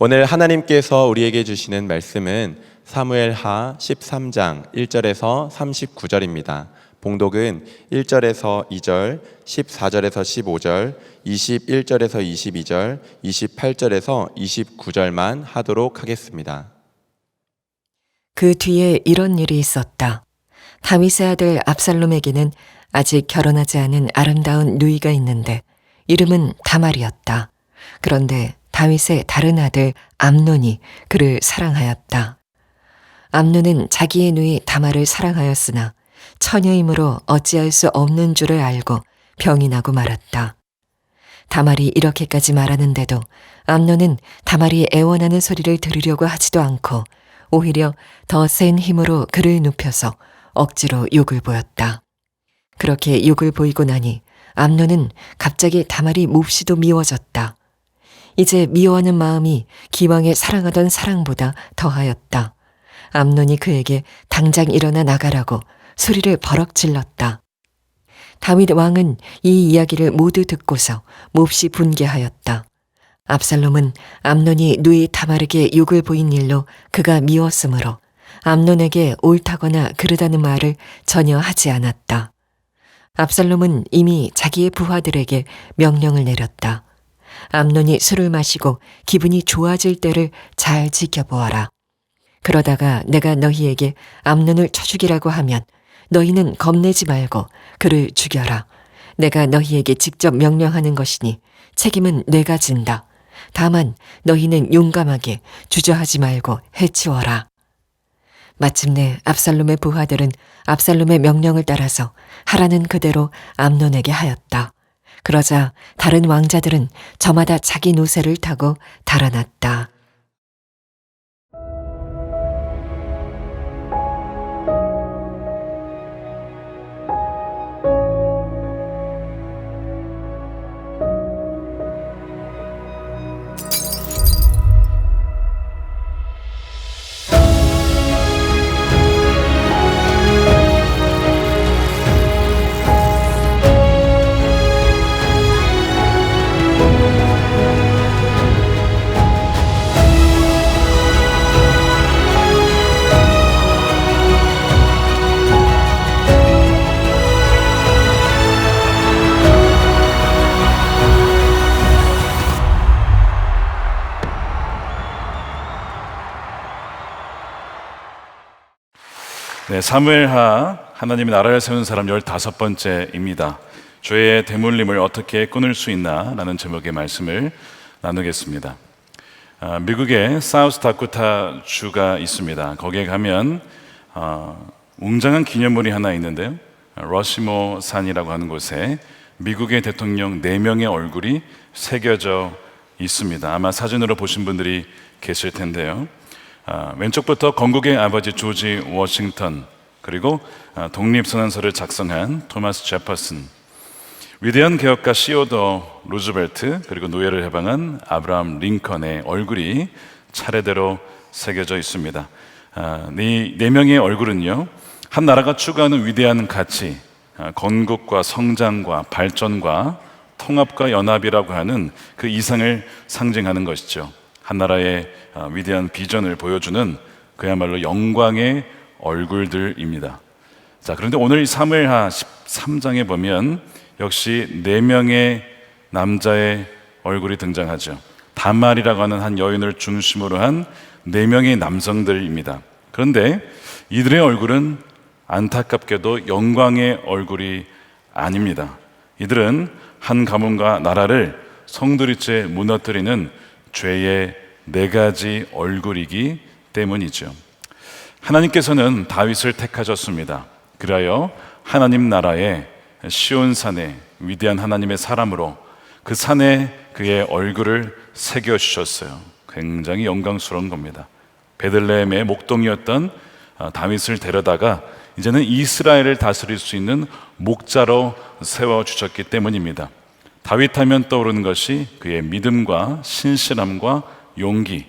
오늘 하나님께서 우리에게 주시는 말씀은 사무엘하 13장 1절에서 39절입니다. 봉독은 1절에서 2절, 14절에서 15절, 21절에서 22절, 28절에서 29절만 하도록 하겠습니다. 그 뒤에 이런 일이 있었다. 다윗의 아들 압살롬에게는 아직 결혼하지 않은 아름다운 누이가 있는데 이름은 다말이었다. 그런데 다윗의 다른 아들 암논이 그를 사랑하였다. 암논은 자기의 누이 다말을 사랑하였으나 처녀이므로 어찌할 수 없는 줄을 알고 병이 나고 말았다. 다말이 이렇게까지 말하는데도 암논은 다말이 애원하는 소리를 들으려고 하지도 않고 오히려 더 센 힘으로 그를 눕혀서 억지로 욕을 보였다. 그렇게 욕을 보이고 나니 암논은 갑자기 다말이 몹시도 미워졌다. 이제 미워하는 마음이 기왕에 사랑하던 사랑보다 더하였다. 암논이 그에게 당장 일어나 나가라고 소리를 버럭 질렀다. 다윗 왕은 이 이야기를 모두 듣고서 몹시 분개하였다. 압살롬은 암논이 누이 다말에게 욕을 보인 일로 그가 미웠으므로 암논에게 옳다거나 그르다는 말을 전혀 하지 않았다. 압살롬은 이미 자기의 부하들에게 명령을 내렸다. 암논이 술을 마시고 기분이 좋아질 때를 잘 지켜보아라. 그러다가 내가 너희에게 암논을 쳐 죽이라고 하면 너희는 겁내지 말고 그를 죽여라. 내가 너희에게 직접 명령하는 것이니 책임은 내가 진다. 다만 너희는 용감하게 주저하지 말고 해치워라. 마침내 압살롬의 부하들은 압살롬의 명령을 따라서 하라는 그대로 암논에게 하였다. 그러자 다른 왕자들은 저마다 자기 노새를 타고 달아났다. 네, 사무엘하 하나님의 나라를 세우는 사람 15번째입니다. 죄의 대물림을 어떻게 끊을 수 있나? 라는 제목의 말씀을 나누겠습니다. 미국의 사우스다코타 주가 있습니다. 거기에 가면 웅장한 기념물이 하나 있는데요. 러시모 산이라고 하는 곳에 미국의 대통령 4명의 얼굴이 새겨져 있습니다. 아마 사진으로 보신 분들이 계실 텐데요. 왼쪽부터 건국의 아버지 조지 워싱턴, 그리고 독립선언서를 작성한 토마스 제퍼슨, 위대한 개혁가 시오더 루즈벨트, 그리고 노예를 해방한 아브라함 링컨의 얼굴이 차례대로 새겨져 있습니다. 이 4명의 얼굴은요, 한 나라가 추구하는 위대한 가치, 건국과 성장과 발전과 통합과 연합이라고 하는 그 이상을 상징하는 것이죠. 한 나라의 위대한 비전을 보여주는 그야말로 영광의 얼굴들입니다. 자, 그런데 오늘 사무엘하 13장에 보면 역시 4명의 남자의 얼굴이 등장하죠. 다말이라고 하는 한 여인을 중심으로 한 4명의 남성들입니다. 그런데 이들의 얼굴은 안타깝게도 영광의 얼굴이 아닙니다. 이들은 한 가문과 나라를 송두리째 무너뜨리는 죄의 4가지 얼굴이기 때문이죠. 하나님께서는 다윗을 택하셨습니다. 그리하여 하나님 나라의 시온산에 위대한 하나님의 사람으로 그 산에 그의 얼굴을 새겨주셨어요. 굉장히 영광스러운 겁니다. 베들레헴의 목동이었던 다윗을 데려다가 이제는 이스라엘을 다스릴 수 있는 목자로 세워주셨기 때문입니다. 다윗 하면 떠오르는 것이 그의 믿음과 신실함과 용기,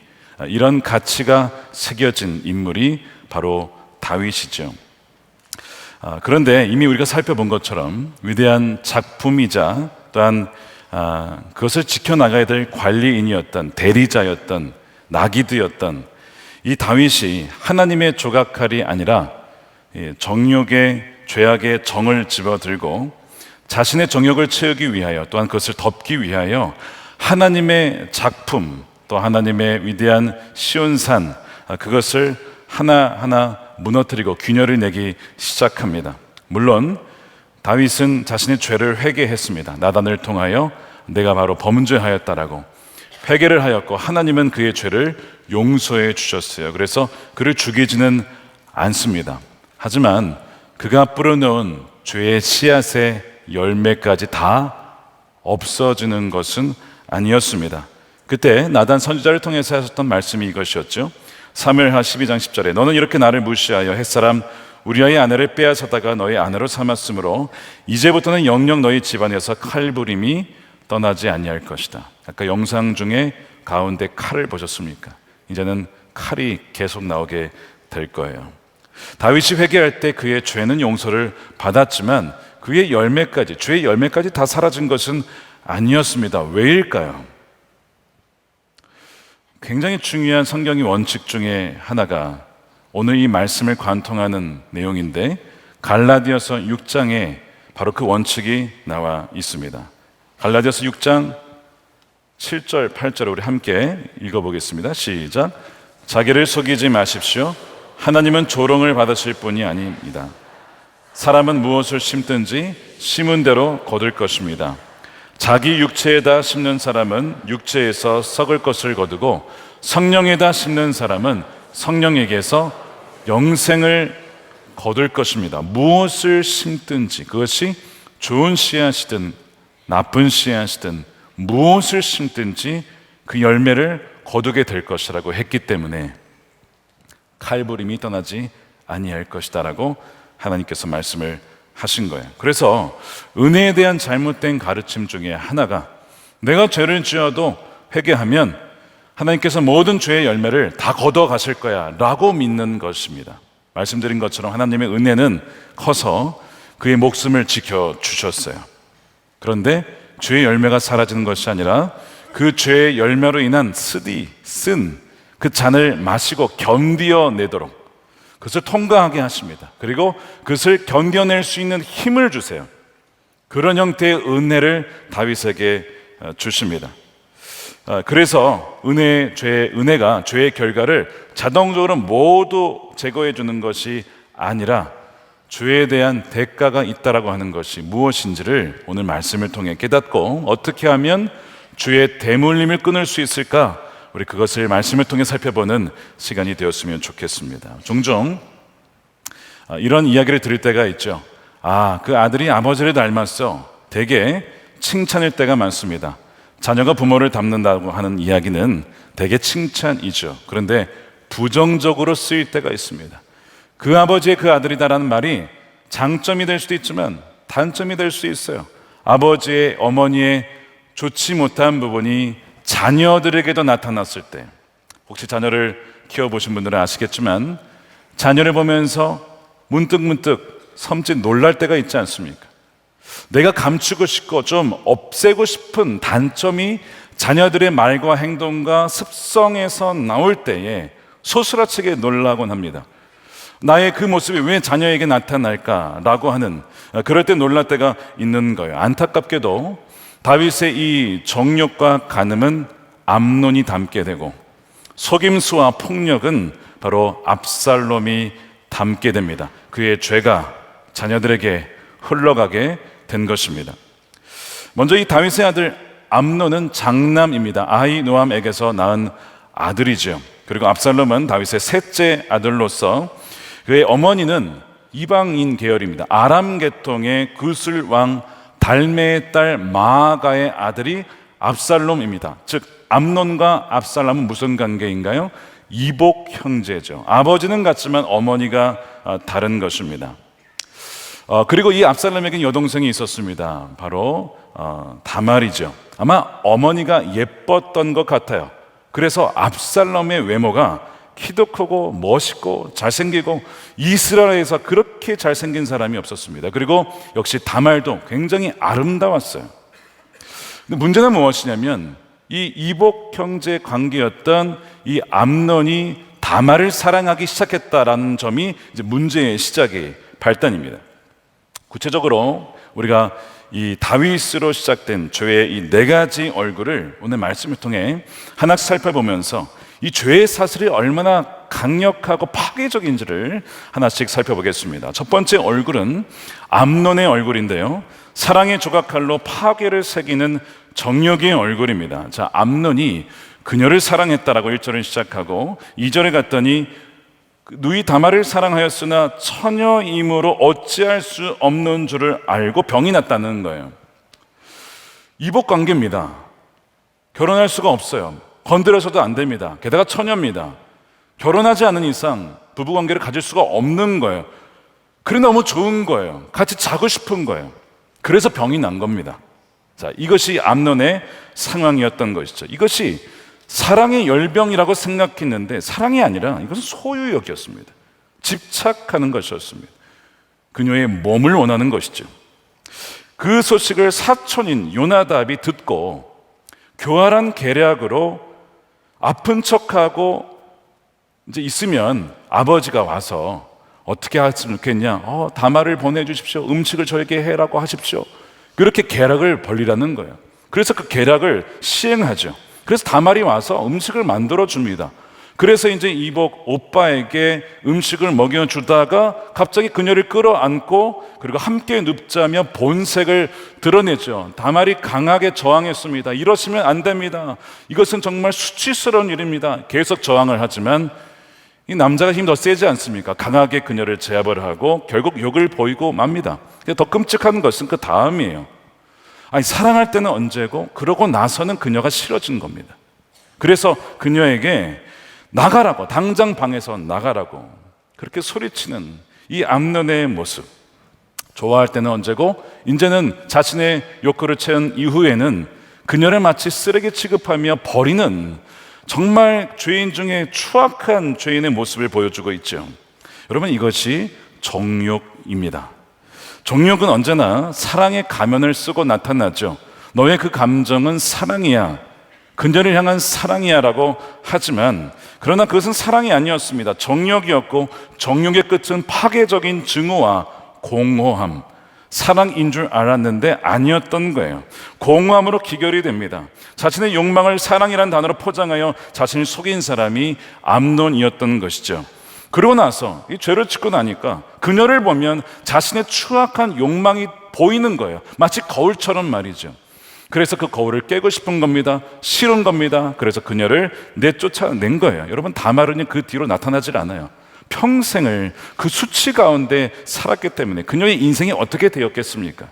이런 가치가 새겨진 인물이 바로 다윗이죠. 그런데 이미 우리가 살펴본 것처럼 위대한 작품이자 또한 그것을 지켜나가야 될 관리인이었던, 대리자였던 낙이 되었던 이 다윗이 하나님의 조각칼이 아니라 정욕의 죄악의 정을 집어들고 자신의 정욕을 채우기 위하여, 또한 그것을 덮기 위하여 하나님의 작품, 또 하나님의 위대한 시온산, 그것을 하나하나 무너뜨리고 균열을 내기 시작합니다. 물론 다윗은 자신의 죄를 회개했습니다. 나단을 통하여 내가 바로 범죄하였다라고 회개를 하였고, 하나님은 그의 죄를 용서해 주셨어요. 그래서 그를 죽이지는 않습니다. 하지만 그가 뿌려놓은 죄의 씨앗의 열매까지 다 없어지는 것은 아니었습니다. 그때 나단 선지자를 통해서 하셨던 말씀이 이것이었죠. 사무엘하 12장 10절에 너는 이렇게 나를 무시하여 햇사람 우리아의 아내를 빼앗아다가 너의 아내로 삼았으므로 이제부터는 영영 너희 집안에서 칼부림이 떠나지 아니할 것이다. 아까 영상 중에 가운데 칼을 보셨습니까? 이제는 칼이 계속 나오게 될 거예요. 다윗이 회개할 때 그의 죄는 용서를 받았지만 그의 열매까지, 죄의 열매까지 다 사라진 것은 아니었습니다. 왜일까요? 굉장히 중요한 성경의 원칙 중에 하나가 오늘 이 말씀을 관통하는 내용인데, 갈라디아서 6장에 바로 그 원칙이 나와 있습니다. 갈라디아서 6장 7절, 8절을 우리 함께 읽어보겠습니다. 시작. 자기를 속이지 마십시오. 하나님은 조롱을 받으실 분이 아닙니다. 사람은 무엇을 심든지 심은 대로 거둘 것입니다. 자기 육체에다 심는 사람은 육체에서 썩을 것을 거두고 성령에다 심는 사람은 성령에게서 영생을 거둘 것입니다. 무엇을 심든지, 그것이 좋은 씨앗이든 나쁜 씨앗이든 무엇을 심든지 그 열매를 거두게 될 것이라고 했기 때문에 칼부림이 떠나지 아니할 것이다라고 하나님께서 말씀을 하신 거예요. 그래서 은혜에 대한 잘못된 가르침 중에 하나가 내가 죄를 지어도 회개하면 하나님께서 모든 죄의 열매를 다 거두어 가실 거야 라고 믿는 것입니다. 말씀드린 것처럼 하나님의 은혜는 커서 그의 목숨을 지켜주셨어요. 그런데 죄의 열매가 사라지는 것이 아니라 그 죄의 열매로 인한 쓴 그 잔을 마시고 견디어내도록 그것을 통과하게 하십니다. 그리고 그것을 견뎌낼 수 있는 힘을 주세요. 그런 형태의 은혜를 다윗에게 주십니다. 그래서 은혜가 죄의 결과를 자동적으로 모두 제거해 주는 것이 아니라 죄에 대한 대가가 있다라고 하는 것이 무엇인지를 오늘 말씀을 통해 깨닫고 어떻게 하면 죄의 대물림을 끊을 수 있을까? 우리 그것을 말씀을 통해 살펴보는 시간이 되었으면 좋겠습니다. 종종 이런 이야기를 들을 때가 있죠. 그 아들이 아버지를 닮았어. 대개 칭찬일 때가 많습니다. 자녀가 부모를 닮는다고 하는 이야기는 대개 칭찬이죠. 그런데 부정적으로 쓰일 때가 있습니다. 그 아버지의 그 아들이다라는 말이 장점이 될 수도 있지만 단점이 될 수 있어요. 아버지의, 어머니의 좋지 못한 부분이 자녀들에게도 나타났을 때, 혹시 자녀를 키워보신 분들은 아시겠지만 자녀를 보면서 문득문득 섬찟 놀랄 때가 있지 않습니까? 내가 감추고 싶고 좀 없애고 싶은 단점이 자녀들의 말과 행동과 습성에서 나올 때에 소스라치게 놀라곤 합니다. 나의 그 모습이 왜 자녀에게 나타날까라고 하는, 그럴 때 놀랄 때가 있는 거예요. 안타깝게도 다윗의 이 정욕과 간음은 암논이 닮게 되고 속임수와 폭력은 바로 압살롬이 닮게 됩니다. 그의 죄가 자녀들에게 흘러가게 된 것입니다. 먼저 이 다윗의 아들 암논은 장남입니다. 아히노암에게서 낳은 아들이죠. 그리고 압살롬은 다윗의 셋째 아들로서 그의 어머니는 이방인 계열입니다. 아람 계통의 구슬 왕 달메의 딸 마아가의 아들이 압살롬입니다. 즉 암논과 압살롬은 무슨 관계인가요? 이복 형제죠. 아버지는 같지만 어머니가 다른 것입니다. 그리고 이 압살롬에게는 여동생이 있었습니다. 바로 다말이죠. 아마 어머니가 예뻤던 것 같아요. 그래서 압살롬의 외모가 키도 크고 멋있고 잘생기고 이스라엘에서 그렇게 잘생긴 사람이 없었습니다. 그리고 역시 다말도 굉장히 아름다웠어요. 근데 문제는 무엇이냐면 이 이복 형제 관계였던 이 암논이 다말을 사랑하기 시작했다라는 점이 이제 문제의 시작의 발단입니다. 구체적으로 우리가 이 다윗으로 시작된 죄의 이 네 가지 얼굴을 오늘 말씀을 통해 하나씩 살펴보면서 이 죄의 사슬이 얼마나 강력하고 파괴적인지를 하나씩 살펴보겠습니다. 첫 번째 얼굴은 암논의 얼굴인데요, 사랑의 조각칼로 파괴를 새기는 정욕의 얼굴입니다. 자, 암논이 그녀를 사랑했다라고 1절을 시작하고 2절에 갔더니 누이 다말을 사랑하였으나 처녀임으로 어찌할 수 없는 줄을 알고 병이 났다는 거예요. 이복 관계입니다. 결혼할 수가 없어요. 건드려서도 안 됩니다. 게다가 처녀입니다. 결혼하지 않은 이상 부부 관계를 가질 수가 없는 거예요. 그래 너무 좋은 거예요. 같이 자고 싶은 거예요. 그래서 병이 난 겁니다. 자, 이것이 암논의 상황이었던 것이죠. 이것이 사랑의 열병이라고 생각했는데 사랑이 아니라 이것은 소유욕이었습니다. 집착하는 것이었습니다. 그녀의 몸을 원하는 것이죠. 그 소식을 사촌인 요나답이 듣고 교활한 계략으로 아픈 척하고 이제 있으면 아버지가 와서 어떻게 했으면 좋겠냐, 다말을 보내주십시오, 음식을 저에게 해라고 하십시오, 그렇게 계략을 벌리라는 거예요. 그래서 그 계략을 시행하죠. 그래서 다말이 와서 음식을 만들어 줍니다. 그래서 이제 이복 오빠에게 음식을 먹여주다가 갑자기 그녀를 끌어안고 그리고 함께 눕자며 본색을 드러내죠. 다말이 강하게 저항했습니다. 이러시면 안 됩니다. 이것은 정말 수치스러운 일입니다. 계속 저항을 하지만 이 남자가 힘이 더 세지 않습니까? 강하게 그녀를 제압을 하고 결국 욕을 보이고 맙니다. 더 끔찍한 것은 그 다음이에요. 아니, 사랑할 때는 언제고 그러고 나서는 그녀가 싫어진 겁니다. 그래서 그녀에게 나가라고, 당장 방에서 나가라고 그렇게 소리치는 이 암논의 모습. 좋아할 때는 언제고 이제는 자신의 욕구를 채운 이후에는 그녀를 마치 쓰레기 취급하며 버리는 정말 죄인 중에 추악한 죄인의 모습을 보여주고 있죠. 여러분, 이것이 정욕입니다. 정욕은 언제나 사랑의 가면을 쓰고 나타나죠. 너의 그 감정은 사랑이야, 그녀를 향한 사랑이야 라고 하지만 그러나 그것은 사랑이 아니었습니다. 정욕이었고 정욕의 끝은 파괴적인 증오와 공허함, 사랑인 줄 알았는데 아니었던 거예요. 공허함으로 기결이 됩니다. 자신의 욕망을 사랑이라는 단어로 포장하여 자신을 속인 사람이 암논이었던 것이죠. 그러고 나서 이 죄를 짓고 나니까 그녀를 보면 자신의 추악한 욕망이 보이는 거예요. 마치 거울처럼 말이죠. 그래서 그 거울을 깨고 싶은 겁니다. 싫은 겁니다. 그래서 그녀를 내쫓아낸 거예요. 여러분, 다말은 그 뒤로 나타나질 않아요. 평생을 그 수치 가운데 살았기 때문에 그녀의 인생이 어떻게 되었겠습니까?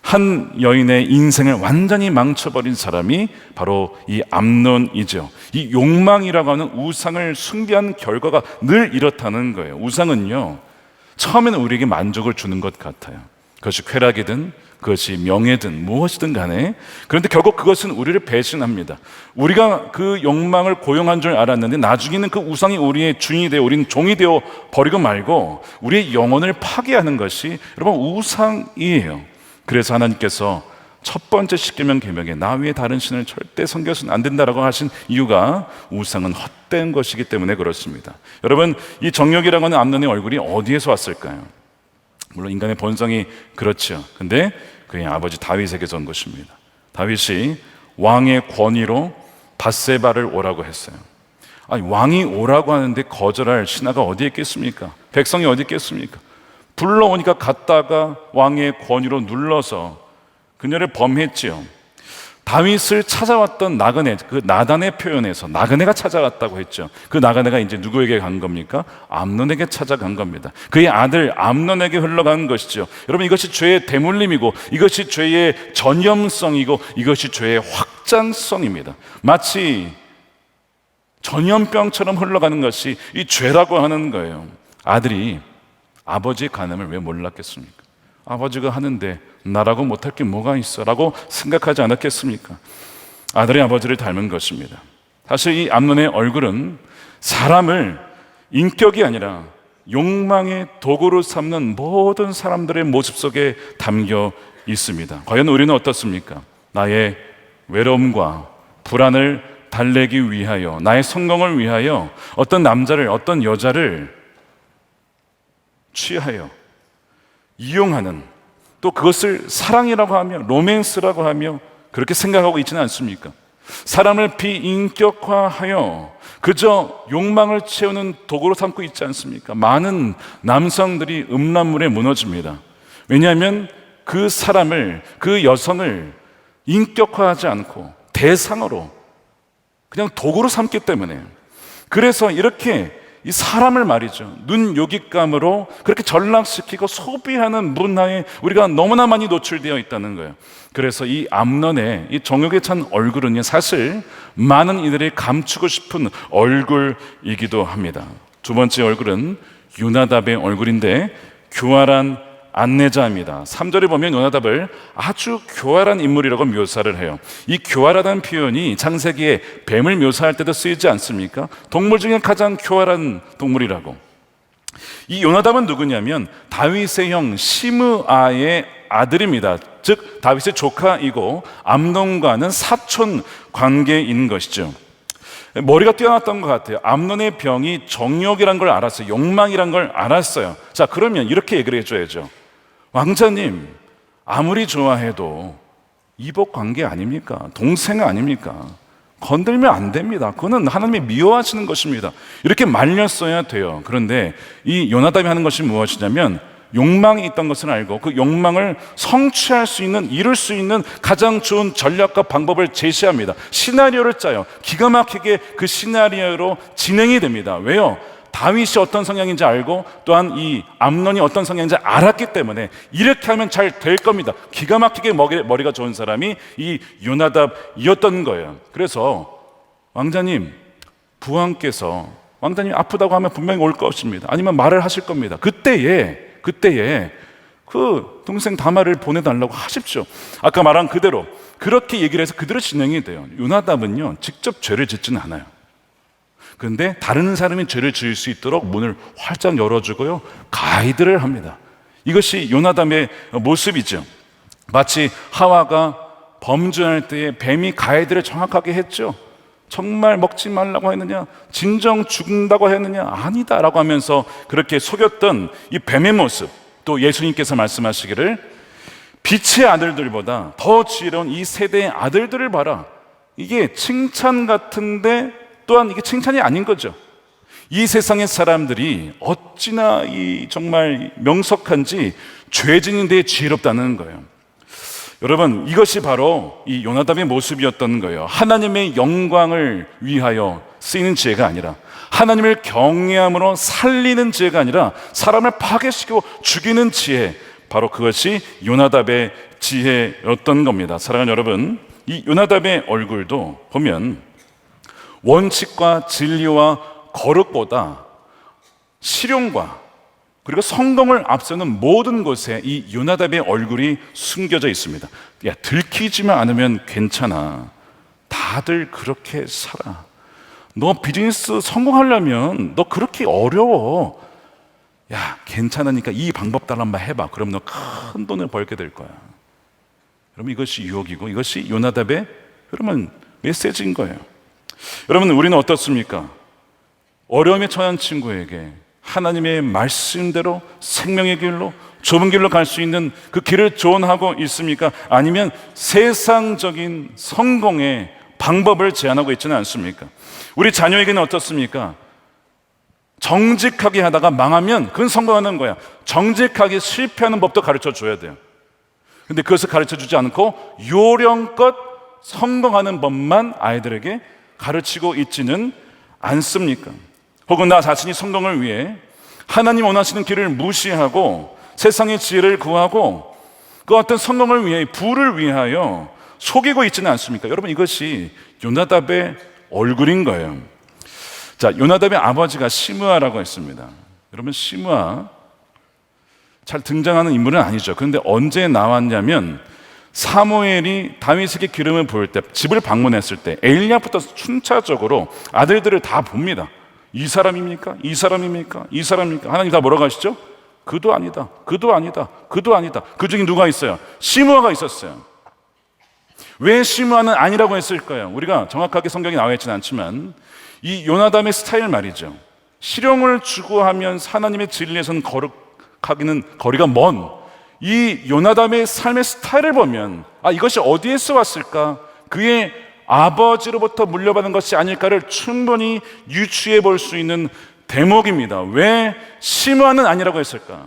한 여인의 인생을 완전히 망쳐버린 사람이 바로 이 암논이죠. 이 욕망이라고 하는 우상을 숭배한 결과가 늘 이렇다는 거예요. 우상은요, 처음에는 우리에게 만족을 주는 것 같아요. 그것이 쾌락이든 그것이 명예든 무엇이든 간에, 그런데 결국 그것은 우리를 배신합니다. 우리가 그 욕망을 고용한 줄 알았는데 나중에는 그 우상이 우리의 주인이 되어 우리는 종이 되어 버리고 말고 우리의 영혼을 파괴하는 것이 여러분 우상이에요. 그래서 하나님께서 첫 번째 십계명 계명에 나 외에 다른 신을 절대 섬겨서는 안 된다라고 하신 이유가 우상은 헛된 것이기 때문에 그렇습니다. 여러분, 이 정욕이라고 하는 암논의 얼굴이 어디에서 왔을까요? 물론 인간의 본성이 그렇죠. 근데 그의 아버지 다윗에게서 온 것입니다. 다윗이 왕의 권위로 밧세바를 오라고 했어요. 아니, 왕이 오라고 하는데 거절할 신하가 어디 있겠습니까? 백성이 어디 있겠습니까? 불러오니까 갔다가 왕의 권위로 눌러서 그녀를 범했지요. 다윗을 찾아왔던 나그네, 그 나단의 표현에서 나그네가 찾아왔다고 했죠. 그 나그네가 이제 누구에게 간 겁니까? 암논에게 찾아간 겁니다. 그의 아들 암논에게 흘러간 것이죠. 여러분, 이것이 죄의 대물림이고 이것이 죄의 전염성이고 이것이 죄의 확장성입니다. 마치 전염병처럼 흘러가는 것이 이 죄라고 하는 거예요. 아들이 아버지의 간음을 왜 몰랐겠습니까? 아버지가 하는데 나라고 못할 게 뭐가 있어? 라고 생각하지 않았겠습니까? 아들이 아버지를 닮은 것입니다. 사실 이 암논의 얼굴은 사람을 인격이 아니라 욕망의 도구로 삼는 모든 사람들의 모습 속에 담겨 있습니다. 과연 우리는 어떻습니까? 나의 외로움과 불안을 달래기 위하여, 나의 성공을 위하여 어떤 남자를, 어떤 여자를 취하여 이용하는, 또 그것을 사랑이라고 하며 로맨스라고 하며 그렇게 생각하고 있지는 않습니까? 사람을 비인격화하여 그저 욕망을 채우는 도구로 삼고 있지 않습니까? 많은 남성들이 음란물에 무너집니다. 왜냐하면 그 사람을, 그 여성을 인격화하지 않고 대상으로 그냥 도구로 삼기 때문에, 그래서 이렇게 이 사람을 말이죠, 눈요깃감으로 그렇게 전락시키고 소비하는 문화에 우리가 너무나 많이 노출되어 있다는 거예요. 그래서 이 암논의 이 정욕에 찬 얼굴은요, 사실 많은 이들이 감추고 싶은 얼굴이기도 합니다. 두 번째 얼굴은 요나답의 얼굴인데 교활한 안내자입니다. 3절에 보면 요나답을 아주 교활한 인물이라고 묘사를 해요. 이 교활하다는 표현이 창세기에 뱀을 묘사할 때도 쓰이지 않습니까? 동물 중에 가장 교활한 동물이라고. 이 요나답은 누구냐면 다윗의 형 시므아의 아들입니다. 즉 다윗의 조카이고 암논과는 사촌 관계인 것이죠. 머리가 뛰어났던 것 같아요. 암논의 병이 정욕이란 걸 알았어요. 욕망이란 걸 알았어요. 자, 그러면 이렇게 얘기를 해줘야죠. 왕자님, 아무리 좋아해도 이복 관계 아닙니까? 동생 아닙니까? 건들면 안 됩니다. 그거는 하나님이 미워하시는 것입니다. 이렇게 말렸어야 돼요. 그런데 이 요나답이 하는 것이 무엇이냐면 욕망이 있던 것을 알고 그 욕망을 성취할 수 있는, 이룰 수 있는 가장 좋은 전략과 방법을 제시합니다. 시나리오를 짜요. 기가 막히게 그 시나리오로 진행이 됩니다. 왜요? 다윗이 어떤 성향인지 알고 또한 이 암논이 어떤 성향인지 알았기 때문에 이렇게 하면 잘 될 겁니다. 기가 막히게 머리가 좋은 사람이 이 요나답이었던 거예요. 그래서 왕자님, 부왕께서 왕자님 아프다고 하면 분명히 올 것입니다. 아니면 말을 하실 겁니다. 그때에 그 동생 다말을 보내달라고 하십시오. 아까 말한 그대로 그렇게 얘기를 해서 그대로 진행이 돼요. 요나답은요 직접 죄를 짓지는 않아요. 그런데 다른 사람이 죄를 지을 수 있도록 문을 활짝 열어주고요, 가이드를 합니다. 이것이 요나답의 모습이죠. 마치 하와가 범죄할 때에 뱀이 가이드를 정확하게 했죠. 정말 먹지 말라고 했느냐? 진정 죽는다고 했느냐? 아니다라고 하면서 그렇게 속였던 이 뱀의 모습, 또 예수님께서 말씀하시기를 빛의 아들들보다 더 지혜로운 이 세대의 아들들을 봐라. 이게 칭찬 같은데 또한 이게 칭찬이 아닌 거죠. 이 세상의 사람들이 어찌나 이 정말 명석한지 죄진인데 지혜롭다는 거예요. 여러분, 이것이 바로 이 요나답의 모습이었던 거예요. 하나님의 영광을 위하여 쓰이는 지혜가 아니라, 하나님을 경외함으로 살리는 지혜가 아니라 사람을 파괴시키고 죽이는 지혜, 바로 그것이 요나답의 지혜였던 겁니다. 사랑하는 여러분, 이 요나답의 얼굴도 보면 원칙과 진리와 거룩보다 실용과 그리고 성공을 앞서는 모든 곳에 이 요나답의 얼굴이 숨겨져 있습니다. 야, 들키지만 않으면 괜찮아. 다들 그렇게 살아. 너 비즈니스 성공하려면 너 그렇게 어려워. 야, 괜찮으니까 이 방법 따라 한번 해봐. 그럼 너 큰 돈을 벌게 될 거야. 여러분, 이것이 유혹이고 이것이 요나답의 여러분 메시지인 거예요. 여러분, 우리는 어떻습니까? 어려움에 처한 친구에게 하나님의 말씀대로 생명의 길로, 좁은 길로 갈 수 있는 그 길을 조언하고 있습니까? 아니면 세상적인 성공의 방법을 제안하고 있지는 않습니까? 우리 자녀에게는 어떻습니까? 정직하게 하다가 망하면 그건 성공하는 거야. 정직하게 실패하는 법도 가르쳐 줘야 돼요. 근데 그것을 가르쳐 주지 않고 요령껏 성공하는 법만 아이들에게 가르치고 있지는 않습니까? 혹은 나 자신이 성공을 위해 하나님 원하시는 길을 무시하고 세상의 지혜를 구하고 그 어떤 성공을 위해, 부를 위하여 속이고 있지는 않습니까? 여러분, 이것이 요나답의 얼굴인 거예요. 자, 요나답의 아버지가 시므아라고 했습니다. 여러분, 시므아 잘 등장하는 인물은 아니죠. 그런데 언제 나왔냐면 사무엘이 다윗에게 기름을 부을 때, 집을 방문했을 때 엘리야부터 순차적으로 아들들을 다 봅니다. 이 사람입니까? 이 사람입니까? 이 사람입니까? 하나님 다 뭐라고 하시죠? 그도 아니다, 그도 아니다, 그도 아니다. 그 중에 누가 있어요? 시므아가 있었어요. 왜 시므아는 아니라고 했을까요? 우리가 정확하게 성경에 나와 있지는 않지만 이 요나답의 스타일 말이죠. 실형을 추구하면 하나님의 진리에서는 거룩하기는 거리가 먼 이 요나답의 삶의 스타일을 보면 이것이 어디에서 왔을까? 그의 아버지로부터 물려받은 것이 아닐까를 충분히 유추해 볼 수 있는 대목입니다. 왜 시므아는 아니라고 했을까?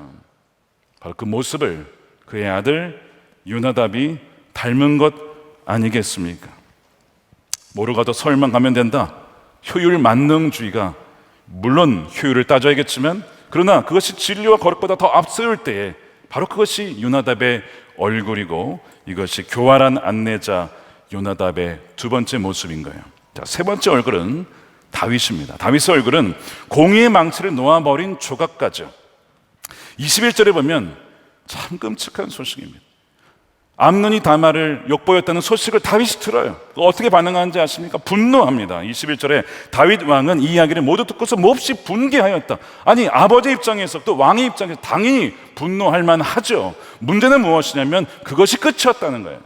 바로 그 모습을 그의 아들 요나답이 닮은 것 아니겠습니까? 모르가도 설만 가면 된다. 효율 만능주의가 물론 효율을 따져야겠지만 그러나 그것이 진리와 거룩보다 더 앞서올 때에 바로 그것이 요나답의 얼굴이고 이것이 교활한 안내자 요나답의 두 번째 모습인 거예요. 자, 세 번째 얼굴은 다윗입니다. 다윗의 얼굴은 공의의 망치를 놓아버린 조각가죠. 21절에 보면 참 끔찍한 소식입니다. 암논이 다말을 욕보였다는 소식을 다윗이 들어요. 어떻게 반응하는지 아십니까? 분노합니다. 21절에 다윗 왕은 이 이야기를 모두 듣고서 몹시 분개하였다. 아니, 아버지 입장에서 또 왕의 입장에서 당연히 분노할 만하죠. 문제는 무엇이냐면 그것이 끝이었다는 거예요.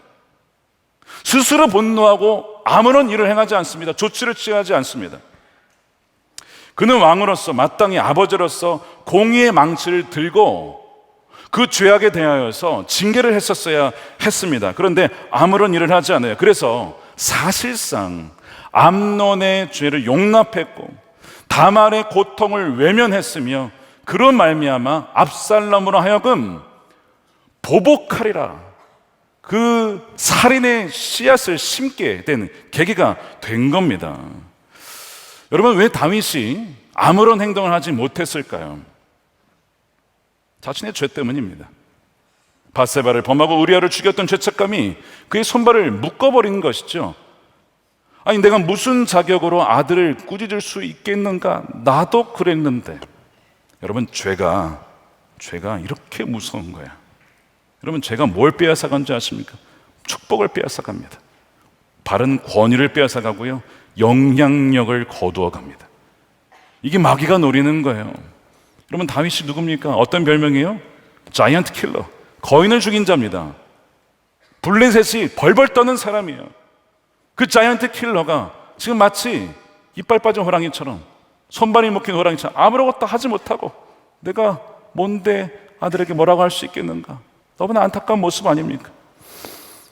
스스로 분노하고 아무런 일을 행하지 않습니다. 조치를 취하지 않습니다. 그는 왕으로서 마땅히 아버지로서 공의의 망치를 들고 그 죄악에 대하여서 징계를 했었어야 했습니다. 그런데 아무런 일을 하지 않아요. 그래서 사실상 암논의 죄를 용납했고 다말의 고통을 외면했으며 그로 말미암아 압살롬으로 하여금 보복하리라, 그 살인의 씨앗을 심게 된 계기가 된 겁니다. 여러분, 왜 다윗이 아무런 행동을 하지 못했을까요? 자신의 죄 때문입니다. 밧세바를 범하고 우리아를 죽였던 죄책감이 그의 손발을 묶어버린 것이죠. 아니, 내가 무슨 자격으로 아들을 꾸짖을 수 있겠는가? 나도 그랬는데. 여러분, 죄가 이렇게 무서운 거야. 여러분, 죄가 뭘 빼앗아간지 아십니까? 축복을 빼앗아갑니다. 바른 권위를 빼앗아가고요, 영향력을 거두어갑니다. 이게 마귀가 노리는 거예요. 여러분, 다윗이 누굽니까? 어떤 별명이에요? 자이언트 킬러, 거인을 죽인 자입니다. 블레셋이 벌벌 떠는 사람이에요. 그 자이언트 킬러가 지금 마치 이빨 빠진 호랑이처럼, 손발이 묶인 호랑이처럼 아무것도 하지 못하고 내가 뭔데 아들에게 뭐라고 할 수 있겠는가? 너무나 안타까운 모습 아닙니까?